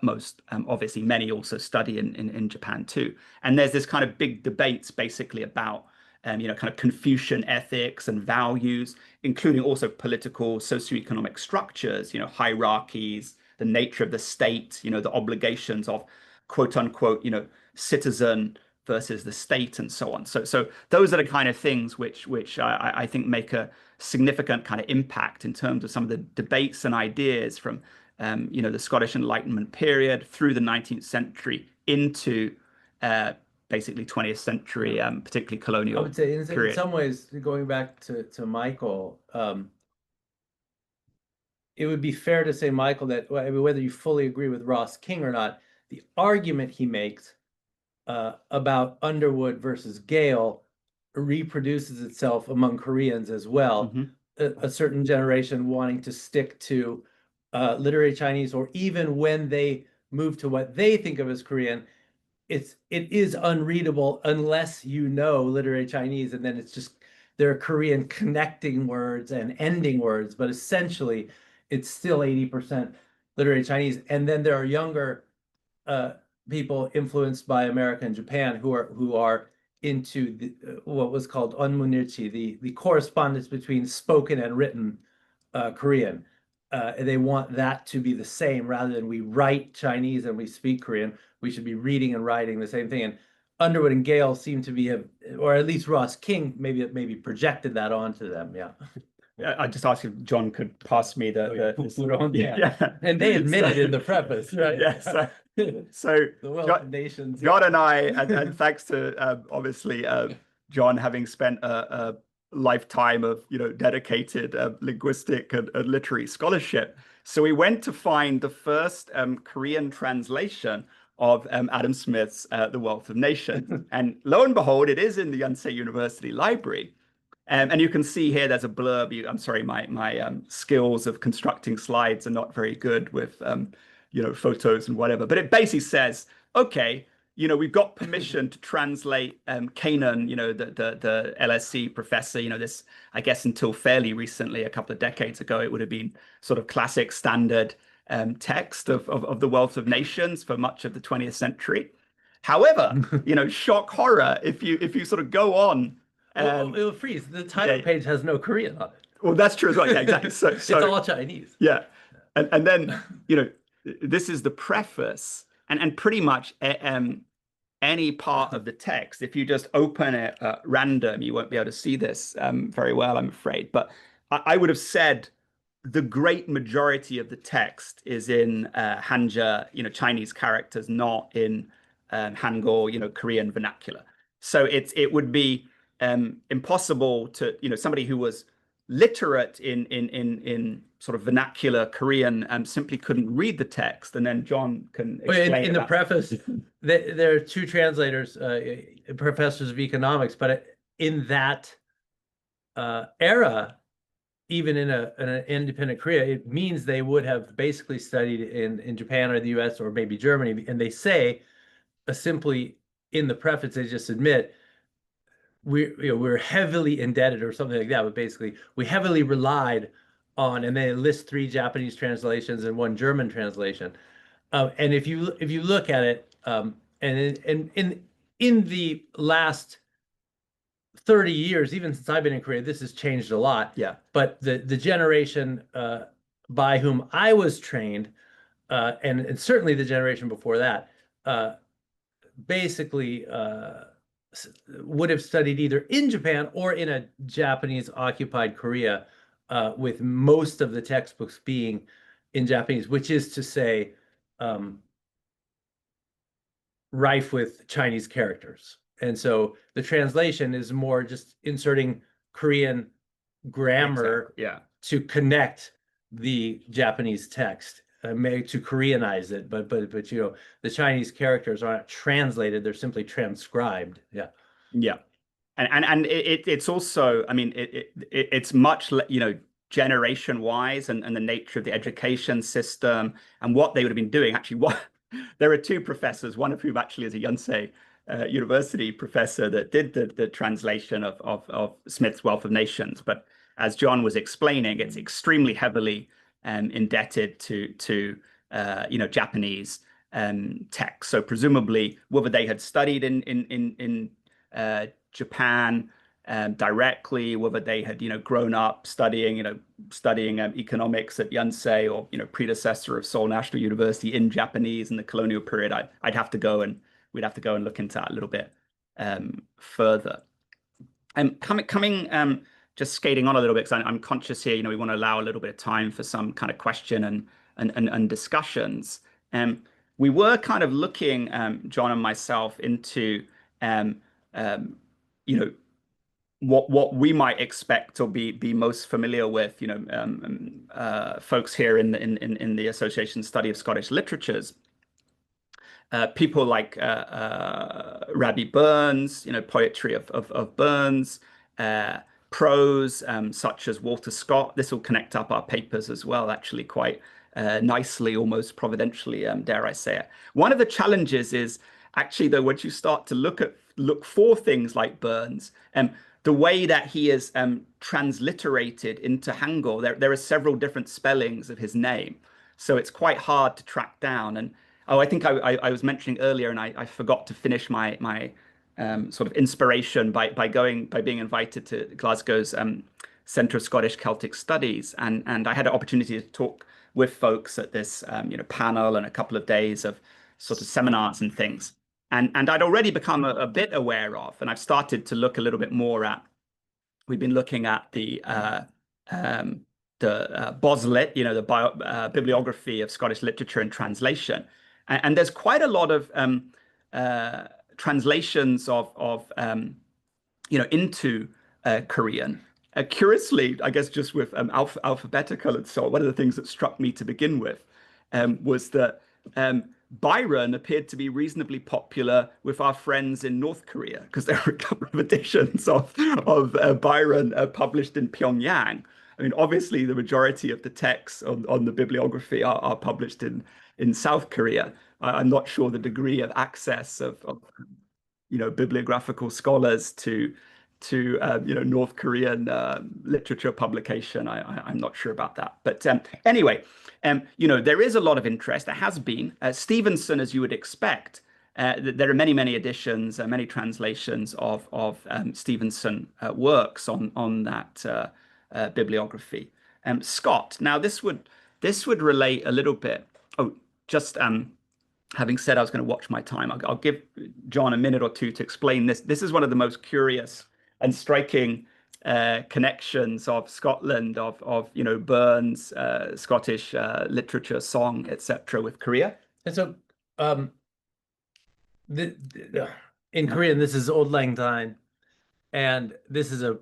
Most obviously, many also study in Japan too. And there's this kind of big debates basically about kind of Confucian ethics and values, including also political, socioeconomic structures, hierarchies, the nature of the state, the obligations of quote unquote, citizen versus the state, and so on. So those are the kind of things which I think make a significant kind of impact in terms of some of the debates and ideas from the Scottish Enlightenment period through the 19th century into basically 20th century, particularly colonial. I would say in period. some ways, going back to Michael, it would be fair to say, Michael, that whether you fully agree with Ross King or not, the argument he makes about Underwood versus Gale reproduces itself among Koreans as well. A certain generation wanting to stick to literary Chinese, or even when they move to what they think of as Korean, it is unreadable unless you know literary Chinese, and then it's just there are Korean connecting words and ending words, but essentially it's still 80% literary Chinese. And then there are younger people influenced by America and Japan who are into what was called onmunirchi, the correspondence between spoken and written Korean. They want that to be the same, rather than we write Chinese and we speak Korean. We should be reading and writing the same thing. And Underwood and Gale seem to be, or at least Ross King maybe projected that onto them. Yeah. I just asked if John could pass me the And they admitted in the preface, right? Yes. So the Wealth of Nations. John and I, and thanks to obviously John having spent a lifetime of dedicated linguistic and literary scholarship. So we went to find the first Korean translation of Adam Smith's The Wealth of Nations, and lo and behold, it is in the Yonsei University Library. And you can see here there's a blurb. I'm sorry, my skills of constructing slides are not very good with photos and whatever. But it basically says, okay, we've got permission to translate Kanan, the LSE professor. This, I guess, until fairly recently, a couple of decades ago, it would have been sort of classic standard text of the Wealth of Nations for much of the 20th century. However, shock horror, if you sort of go on. It'll freeze. The title page has no Korean on it. Well, that's true as well. Yeah, exactly. So it's all Chinese. Yeah, and then this is the preface, and pretty much any part of the text. If you just open it at random, you won't be able to see this very well, I'm afraid. But I would have said the great majority of the text is in Hanja, Chinese characters, not in Hangul, Korean vernacular. So it would be impossible to, somebody who was literate in sort of vernacular Korean simply couldn't read the text. And then John can explain in the preface, there are two translators, professors of economics, but in that era, even in an independent Korea, it means they would have basically studied in Japan or the US or maybe Germany. And they say simply in the preface, they just admit we're heavily indebted or something like that, but basically we heavily relied on, and they list 3 Japanese translations and 1 German translation. And if you look at it, and in the last 30 years, even since I've been in Korea, this has changed a lot. Yeah. But the generation by whom I was trained, and certainly the generation before that, basically would have studied either in Japan or in a Japanese occupied Korea with most of the textbooks being in Japanese, which is to say, rife with Chinese characters. And so the translation is more just inserting Korean grammar to connect the Japanese text, to Koreanize it. But you know, the Chinese characters aren't translated; they're simply transcribed. Yeah. Yeah. And it's also, I mean, it's much, you know, generation wise and the nature of the education system and what they would have been doing. Actually, what there are two professors, one of whom actually is a Yonsei University professor that did the translation of Smith's Wealth of Nations. But as John was explaining, it's extremely heavily indebted to you know, Japanese text. So presumably, whether they had studied in Japan directly, whether they had, you know, grown up studying economics at Yonsei, or, you know, predecessor of Seoul National University in Japanese in the colonial period. We'd have to go and look into that a little bit further. Just skating on a little bit, because I'm conscious here, you know, we want to allow a little bit of time for some kind of question and discussions. We were kind of looking, John and myself, into you know, what we might expect or be most familiar with, you know, folks here in the Association Study of Scottish Literatures. People like Rabbie Burns, you know, poetry of Burns, prose such as Walter Scott. This will connect up our papers as well, actually, quite nicely, almost providentially, dare I say it. One of the challenges is actually, though, once you start to look for things like Burns, the way that he is transliterated into Hangul, there are several different spellings of his name, so it's quite hard to track down. And I think I was mentioning earlier, and I forgot to finish my sort of inspiration by being invited to Glasgow's Centre of Scottish Celtic Studies, and I had an opportunity to talk with folks at this you know, panel and a couple of days of sort of seminars and things. And I'd already become a bit aware of, and I've started to look a little bit more at, we've been looking at the Boslit, you know, the bibliography of Scottish literature and translation. And there's quite a lot of translations of you know, into Korean. Curiously, I guess just with alphabetical and so on, one of the things that struck me to begin with was that Byron appeared to be reasonably popular with our friends in North Korea, because there were a couple of editions of Byron published in Pyongyang. I mean, obviously, the majority of the texts on the bibliography are published in South Korea. I'm not sure the degree of access of you know, bibliographical scholars to you know, North Korean literature publication. I'm not sure about that. But anyway, you know, there is a lot of interest. There has been. Stevenson, as you would expect, there are many editions, many translations of Stevenson works on that bibliography. Scott, now this would relate a little bit. Oh, just having said I was going to watch my time, I'll give John a minute or two to explain this. This is one of the most curious and striking connections of Scotland, of you know, Burns, Scottish literature, song, etc., with Korea. And so, in Korean, this is Auld Lang Syne, and this is a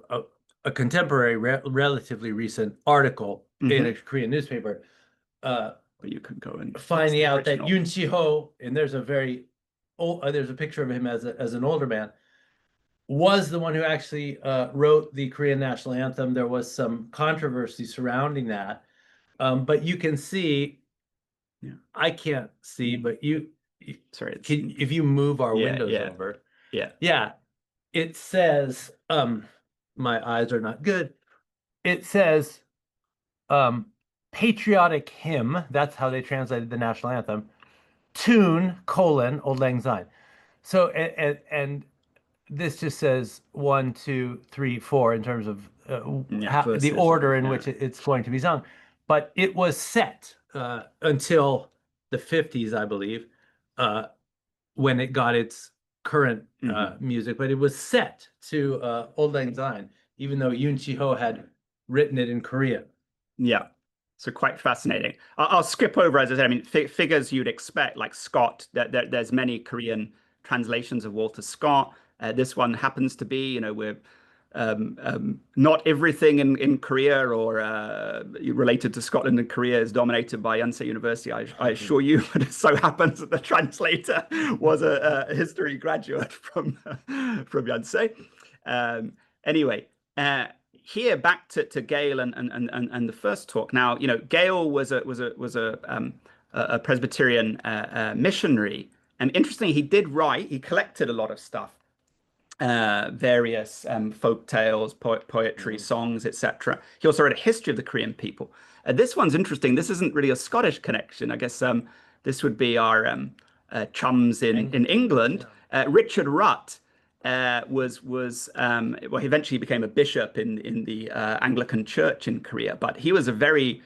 contemporary, relatively recent article in a Korean newspaper. But you can go and finding out that Yoon Si-ho, and there's a very old, there's a picture of him as an older man, was the one who actually wrote the Korean national anthem. There was some controversy surrounding that, but you can see, I can't see, but sorry, if you move our windows over, it says, my eyes are not good. It says, patriotic hymn, that's how they translated the national anthem, tune, Auld Lang Syne. So, and this just says 1, 2, 3, 4 in terms of the order in which it's going to be sung. But it was set until the 50s, I believe, when it got its current music. But it was set to Auld Lang Syne, even though Yoon Si-ho had written it in Korea. Yeah. So quite fascinating. I'll skip over, as I said, I mean, figures you'd expect, like Scott, there's many Korean translations of Walter Scott. This one happens to be, we're not everything in Korea or related to Scotland and Korea is dominated by Yonsei University, I assure you, but it so happens that the translator was a history graduate from Yonsei. Anyway, here back to Gale and the first talk. Now, Gale was a Presbyterian missionary, and interestingly, he collected a lot of stuff, various folk tales, poetry, songs, etc. He also wrote a history of the Korean people. This one's interesting. This isn't really a Scottish connection. I guess this would be our chums in England. Richard Rutt well, he eventually became a bishop in the Anglican Church in Korea, but he was a very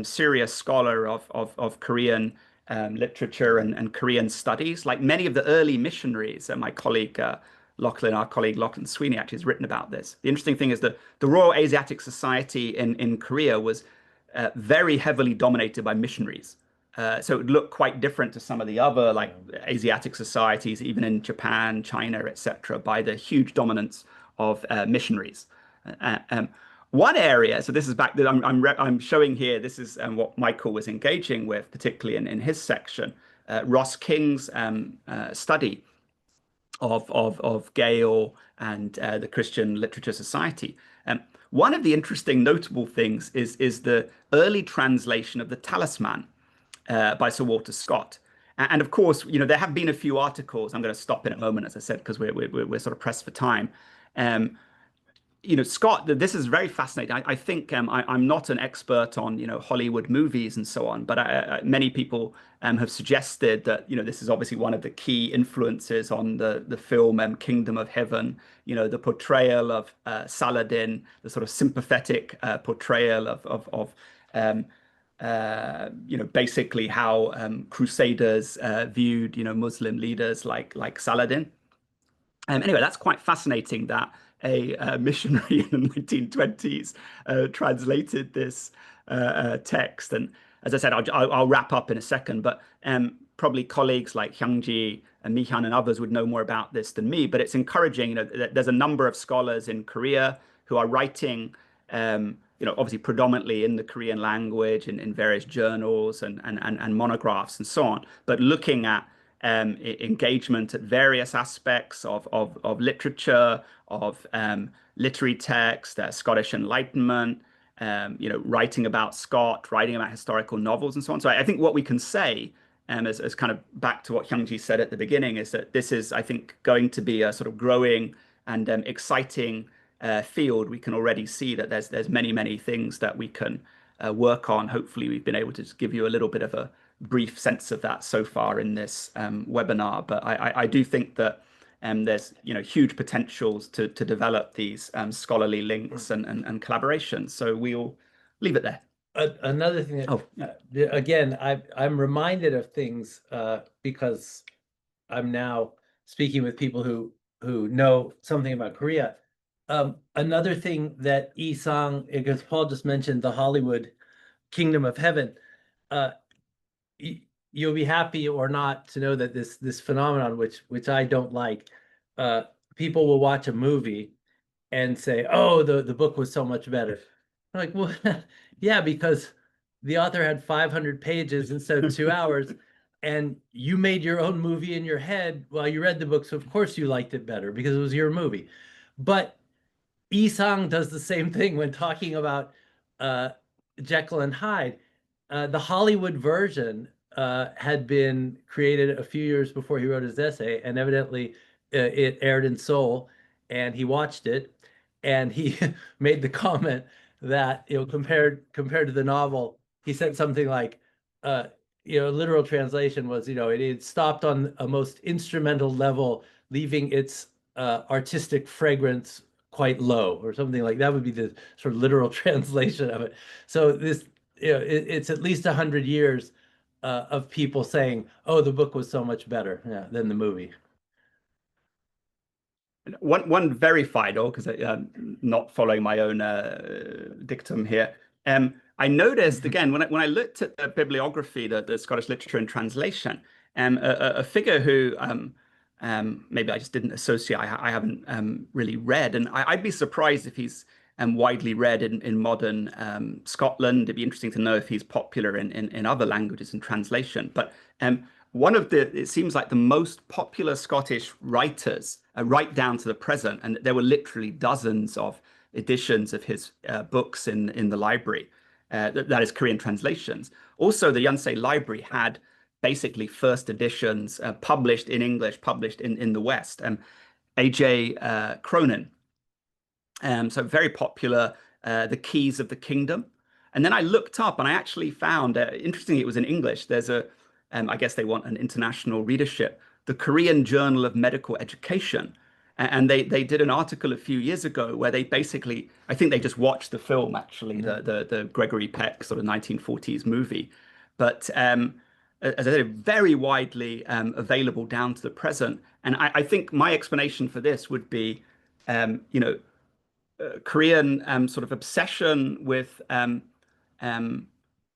serious scholar of Korean literature and Korean studies. Like many of the early missionaries, my colleague our colleague Lachlan Sweeney actually has written about this. The interesting thing is that the Royal Asiatic Society in Korea was very heavily dominated by missionaries. So it would look quite different to some of the other like Asiatic societies, even in Japan, China, etc., by the huge dominance of missionaries. One area, so this is back that I'm showing here. This is what Michael was engaging with, particularly in his section. Ross King's study of Gale and the Christian Literature Society. One of the interesting, notable things is the early translation of the Talisman by Sir Walter Scott. And of course, there have been a few articles. I'm going to stop in a moment, as I said, because we're sort of pressed for time. Scott, this is very fascinating. I think I'm not an expert on, Hollywood movies and so on, but many people have suggested that, this is obviously one of the key influences on the film Kingdom of Heaven, the portrayal of Saladin, the sort of sympathetic portrayal of basically how Crusaders viewed, Muslim leaders like Saladin. Anyway, that's quite fascinating that a missionary in the 1920s translated this text. And as I said, I'll wrap up in a second, but probably colleagues like Hyungji and Meehyun and others would know more about this than me. But it's encouraging, there's a number of scholars in Korea who are writing, obviously predominantly in the Korean language and in various journals and monographs and so on, but looking at engagement at various aspects of literature, of literary text, Scottish Enlightenment, writing about Scott, writing about historical novels and so on. So I think what we can say, as kind of back to what Hyungji said at the beginning, is that this is, I think, going to be a sort of growing and exciting field. We can already see that there's many things that we can work on. Hopefully we've been able to just give you a little bit of a brief sense of that so far in this webinar, but I do think that there's huge potentials to develop these scholarly links and collaborations. So we'll leave it there. Another thing that, again, I'm reminded of things because I'm now speaking with people who know something about Korea. Another thing that Isang, because Paul just mentioned the Hollywood Kingdom of Heaven, you'll be happy or not to know that this phenomenon, which I don't like, people will watch a movie and say, "Oh, the book was so much better." I'm like, well, yeah, because the author had 500 pages instead of 2 hours, and you made your own movie in your head while you read the book, so of course you liked it better because it was your movie. But Isang does the same thing when talking about Jekyll and Hyde. The Hollywood version had been created a few years before he wrote his essay, and evidently it aired in Seoul, and he watched it, and he made the comment that compared to the novel, he said something like, literal translation was, it stopped on a most instrumental level, leaving its artistic fragrance quite low, or something like that would be the sort of literal translation of it. So this, it's at least 100 years of people saying, "Oh, the book was so much better than the movie." One very final, because not following my own dictum here. I noticed again when I looked at the bibliography, the Scottish literature and translation, a figure who maybe I just didn't associate. I haven't really read, and I'd be surprised if he's widely read in modern Scotland. It'd be interesting to know if he's popular in other languages and translation. But one of it seems like the most popular Scottish writers, right down to the present, and there were literally dozens of editions of his books in the library, that is Korean translations. Also, the Yonsei library had basically first editions published in English, published in the West. A.J. Cronin, so very popular, The Keys of the Kingdom. And then I looked up and I actually found, interestingly, it was in English. There's I guess they want an international readership, the Korean Journal of Medical Education. And they did an article a few years ago where they basically, I think they just watched the film, actually, the Gregory Peck sort of 1940s movie. But as I said, very widely available down to the present. And I think my explanation for this would be, Korean sort of obsession with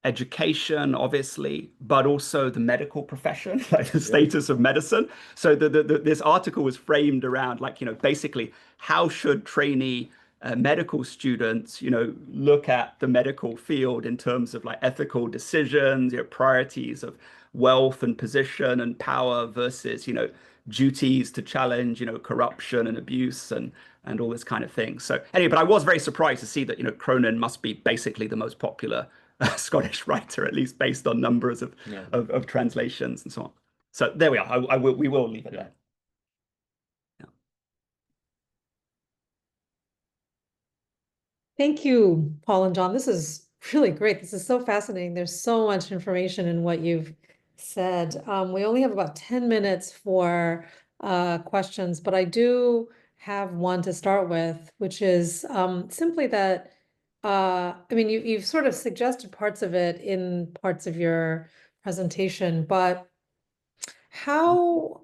education, obviously, but also the medical profession, like the status of medicine. So this article was framed around, like, basically, how should trainee medical students, look at the medical field in terms of like ethical decisions, priorities of wealth and position and power versus, duties to challenge, corruption and abuse and all this kind of thing. So anyway, but I was very surprised to see that, Cronin must be basically the most popular Scottish writer, at least based on numbers of translations and so on. So there we are. We will leave it there. Yeah. Thank you, Paul and John. This is really great. This is so fascinating. There's so much information in what you've said. We only have about 10 minutes for questions, but I do have one to start with, which is simply that, I mean, you've sort of suggested parts of it in parts of your presentation, but how,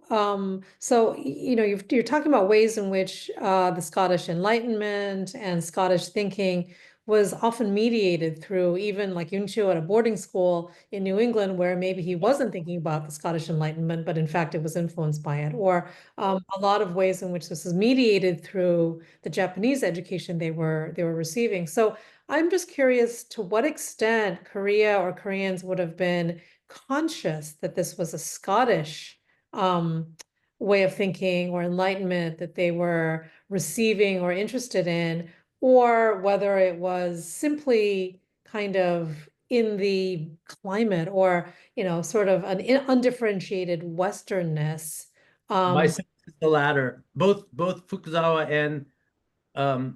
so, you're talking about ways in which the Scottish Enlightenment and Scottish thinking was often mediated through even like Yonsei at a boarding school in New England, where maybe he wasn't thinking about the Scottish Enlightenment, but in fact it was influenced by it, or a lot of ways in which this is mediated through the Japanese education they were receiving. So I'm just curious to what extent Korea or Koreans would have been conscious that this was a Scottish way of thinking or enlightenment that they were receiving or interested in, or whether it was simply kind of in the climate or, sort of an undifferentiated Westernness. My sense is the latter. Both Fukuzawa and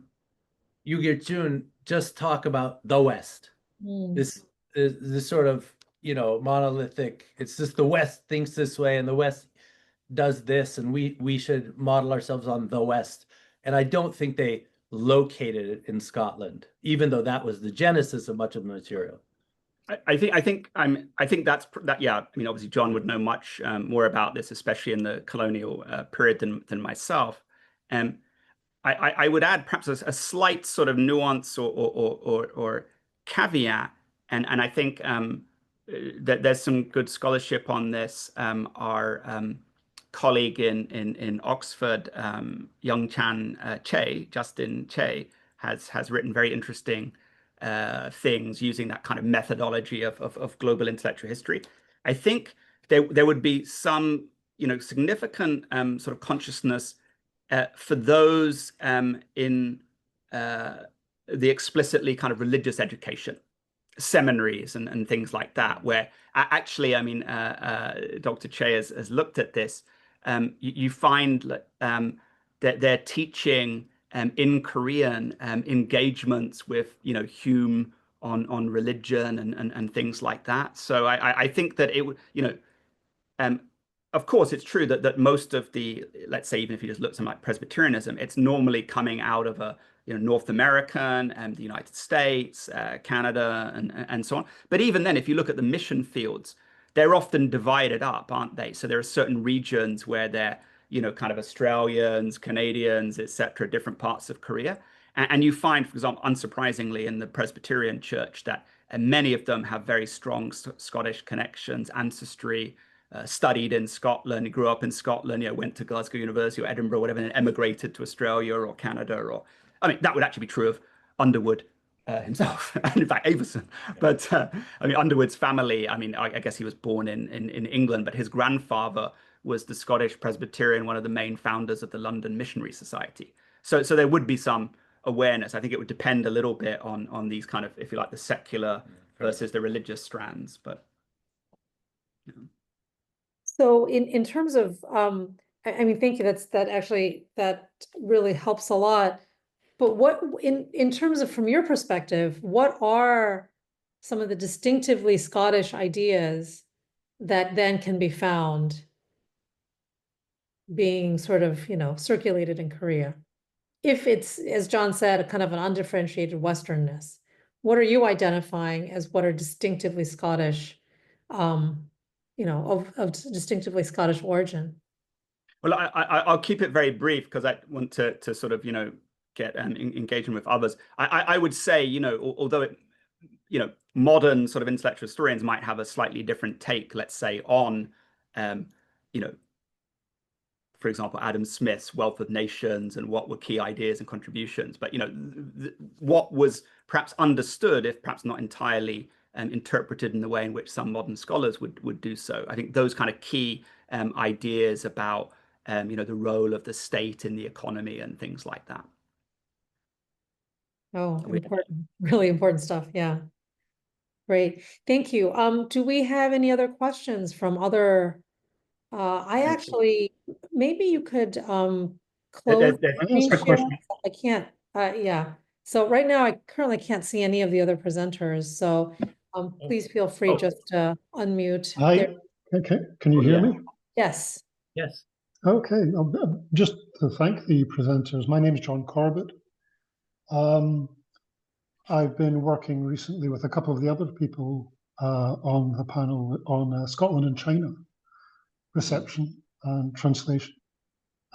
Yugir just talk about the West. This is this sort of, monolithic. It's just the West thinks this way and the West does this, and we should model ourselves on the West. And I don't think they located it in Scotland, even though that was the genesis of much of the material. I think that's that. Yeah, I mean, obviously, John would know much more about this, especially in the colonial period than myself. I would add perhaps a slight sort of nuance or caveat, and I think that there's some good scholarship on this. Our colleague in Oxford, Justin Che, has written very interesting things using that kind of methodology of global intellectual history. I think there would be some significant sort of consciousness for those in the explicitly kind of religious education, seminaries and things like that, where actually, I mean, Dr. Che has looked at this. You find that they're teaching in Korean engagements with Hume on religion and things like that. So I think that it would of course, it's true that most of the, let's say, even if you just look at something like Presbyterianism, it's normally coming out of a North American and the United States, Canada, and so on. But even then, if you look at the mission fields, they're often divided up, aren't they? So there are certain regions where they're you know, kind of Australians, Canadians, etc., different parts of Korea. And you find, for example, unsurprisingly, in the Presbyterian Church that many of them have very strong Scottish connections, ancestry, studied in Scotland, grew up in Scotland, you know, went to Glasgow University or Edinburgh, whatever, and emigrated to Australia or Canada. Or, I mean, that would actually be true of Underwood himself, and in fact, Avison. But I mean, Underwood's family, I mean, I guess he was born in England, but his grandfather was the Scottish Presbyterian, one of the main founders of the London Missionary Society. So there would be some awareness. I think it would depend a little bit on these kind of, if you like, the secular versus the religious strands. But you know. So in terms of I mean, thank you. That really helps a lot. But what in terms of, from your perspective, what are some of the distinctively Scottish ideas that then can be found being sort of, you know, circulated in Korea? If it's, as John said, a kind of an undifferentiated Westernness, what are you identifying as what are distinctively Scottish, you know, of distinctively Scottish origin? Well, I'll keep it very brief because I want to sort of, you know, get engagement with others. I would say, you know, although it, you know, modern sort of intellectual historians might have a slightly different take, let's say, on, you know, for example, Adam Smith's Wealth of Nations and what were key ideas and contributions. But, you know, what was perhaps understood, if perhaps not entirely interpreted in the way in which some modern scholars would do so. I think those kind of key ideas about, you know, the role of the state in the economy and things like that. Oh, important, really important stuff. Yeah. Great. Thank you. Do we have any other questions from other? I actually, maybe you could close the screen share. I can't, yeah. So right now I currently can't see any of the other presenters. So please feel free just to unmute. Hi, okay, can you hear me? Yes. Yes. Okay, just to thank the presenters. My name is John Corbett. I've been working recently with a couple of the other people on the panel on Scotland and China reception and translation.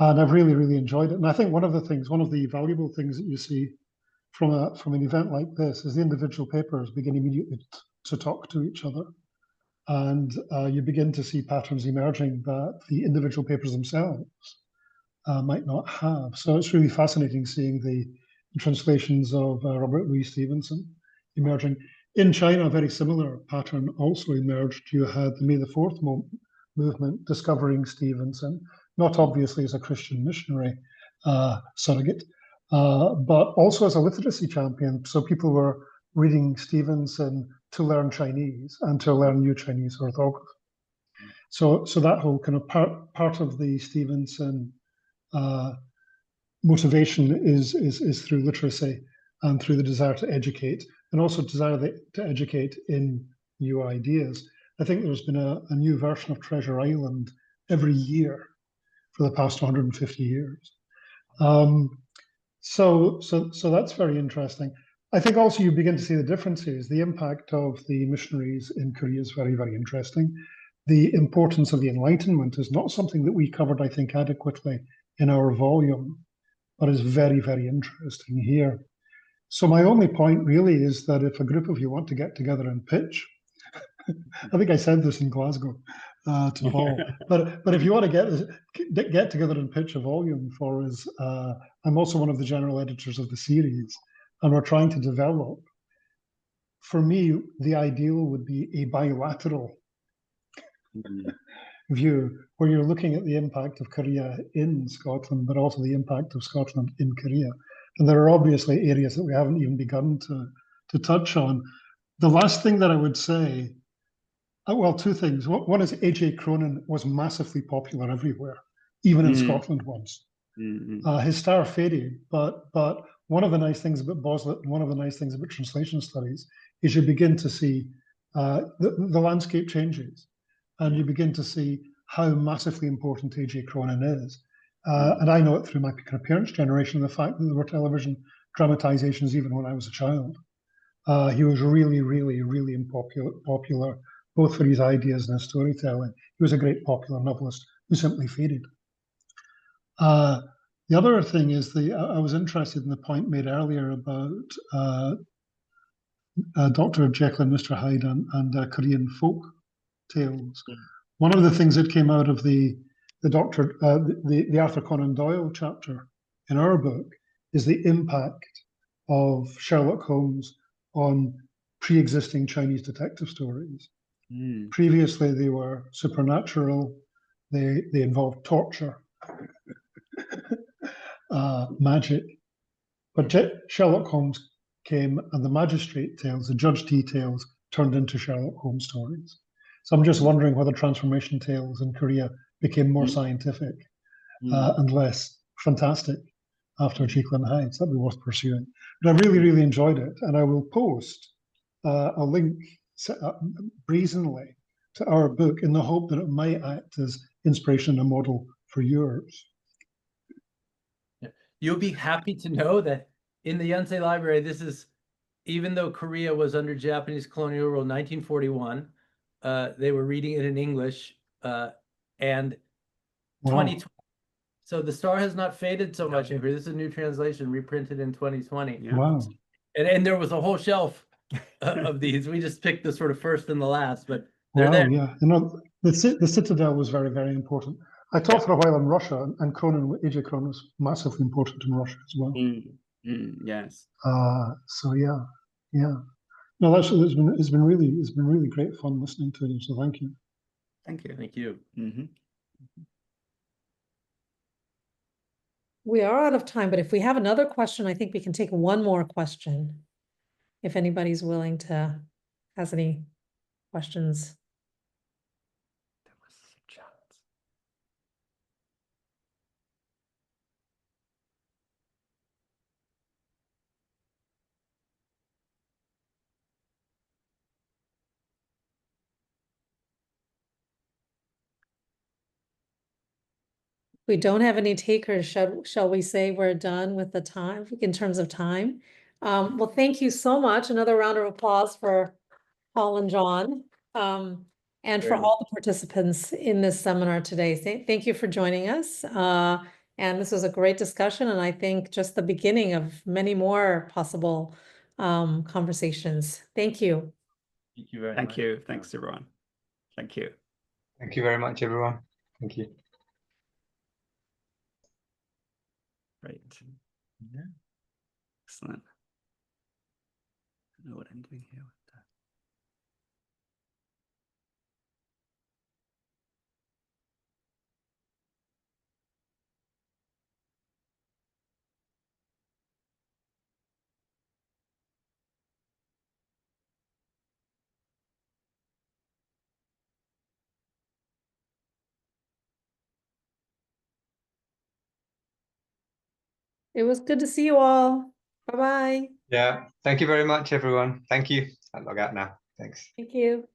And I've really, really enjoyed it. And I think one of the valuable things that you see from an event like this is the individual papers begin immediately to talk to each other. And you begin to see patterns emerging that the individual papers themselves might not have. So it's really fascinating seeing the translations of Robert Louis Stevenson emerging. In China, a very similar pattern also emerged. You had the May the 4th movement discovering Stevenson, not obviously as a Christian missionary surrogate, but also as a literacy champion. So people were reading Stevenson to learn Chinese and to learn new Chinese orthography. So that whole kind of part of the Stevenson motivation is through literacy and through the desire to educate, and also desire to educate in new ideas. I think there's been a new version of Treasure Island every year for the past 150 years. So that's very interesting. I think also you begin to see the differences. The impact of the missionaries in Korea is very, very interesting. The importance of the Enlightenment is not something that we covered, I think, adequately in our volume, but is very, very interesting here. So my only point really is that if a group of you want to get together and pitch, I think I said this in Glasgow to Paul, but if you want to get together and pitch a volume for us, I'm also one of the general editors of the series, and we're trying to develop. For me, the ideal would be a bilateral view where you're looking at the impact of Korea in Scotland, but also the impact of Scotland in Korea. And there are obviously areas that we haven't even begun to touch on. The last thing that I would say, well, two things. One is A.J. Cronin was massively popular everywhere, even in Scotland once. His star faded, but one of the nice things about Boslet, one of the nice things about translation studies is you begin to see the landscape changes, and you begin to see how massively important A.J. Cronin is. And I know it through my kind of parents' generation, the fact that there were television dramatizations even when I was a child. He was really, really, really popular, both for his ideas and his storytelling. He was a great popular novelist who simply faded. The other thing is I was interested in the point made earlier about Dr. Jekyll and Mr. Hyde and Korean folk tales. One of the things that came out of the Arthur Conan Doyle chapter in our book is the impact of Sherlock Holmes on pre-existing Chinese detective stories. Previously, they were supernatural. They involved torture, magic. But Sherlock Holmes came, and the magistrate tales, the judge details, turned into Sherlock Holmes stories. So I'm just wondering whether transformation tales in Korea became more scientific and less fantastic after Jekyll and Hyde. So that'd be worth pursuing. But I really, really enjoyed it, and I will post a link brazenly to our book in the hope that it might act as inspiration and a model for yours. You'll be happy to know that in the Yonsei Library, this is, even though Korea was under Japanese colonial rule in 1941, they were reading it in English, and 2020. So the star has not faded so much in Korea. This is a new translation, reprinted in 2020. Yeah. Wow. And there was a whole shelf of these. We just picked the sort of first and the last, but they're there. Yeah. You know, the Citadel was very, very important. I taught for a while in Russia, and Cronin, A.J. Cronin was massively important in Russia as well. Yes. So yeah. No, it's been really great fun listening to you. So thank you. Thank you. Thank you. We are out of time, but if we have another question, I think we can take one more question. If anybody's willing to, has any questions. There was some chance. We don't have any takers. Shall we say we're done with the time in terms of time? Well, thank you so much. Another round of applause for Paul and John, and for all the participants in this seminar today. Thank you for joining us. And this was a great discussion, and I think just the beginning of many more possible conversations. Thank you. Thank you very much. Thank you. Thanks, everyone. Thank you. Thank you very much, everyone. Thank you. Great. Excellent. I don't know what I'm doing here with that. It was good to see you all. Bye-bye. Yeah. Thank you very much, everyone. Thank you. I'll log out now. Thanks. Thank you.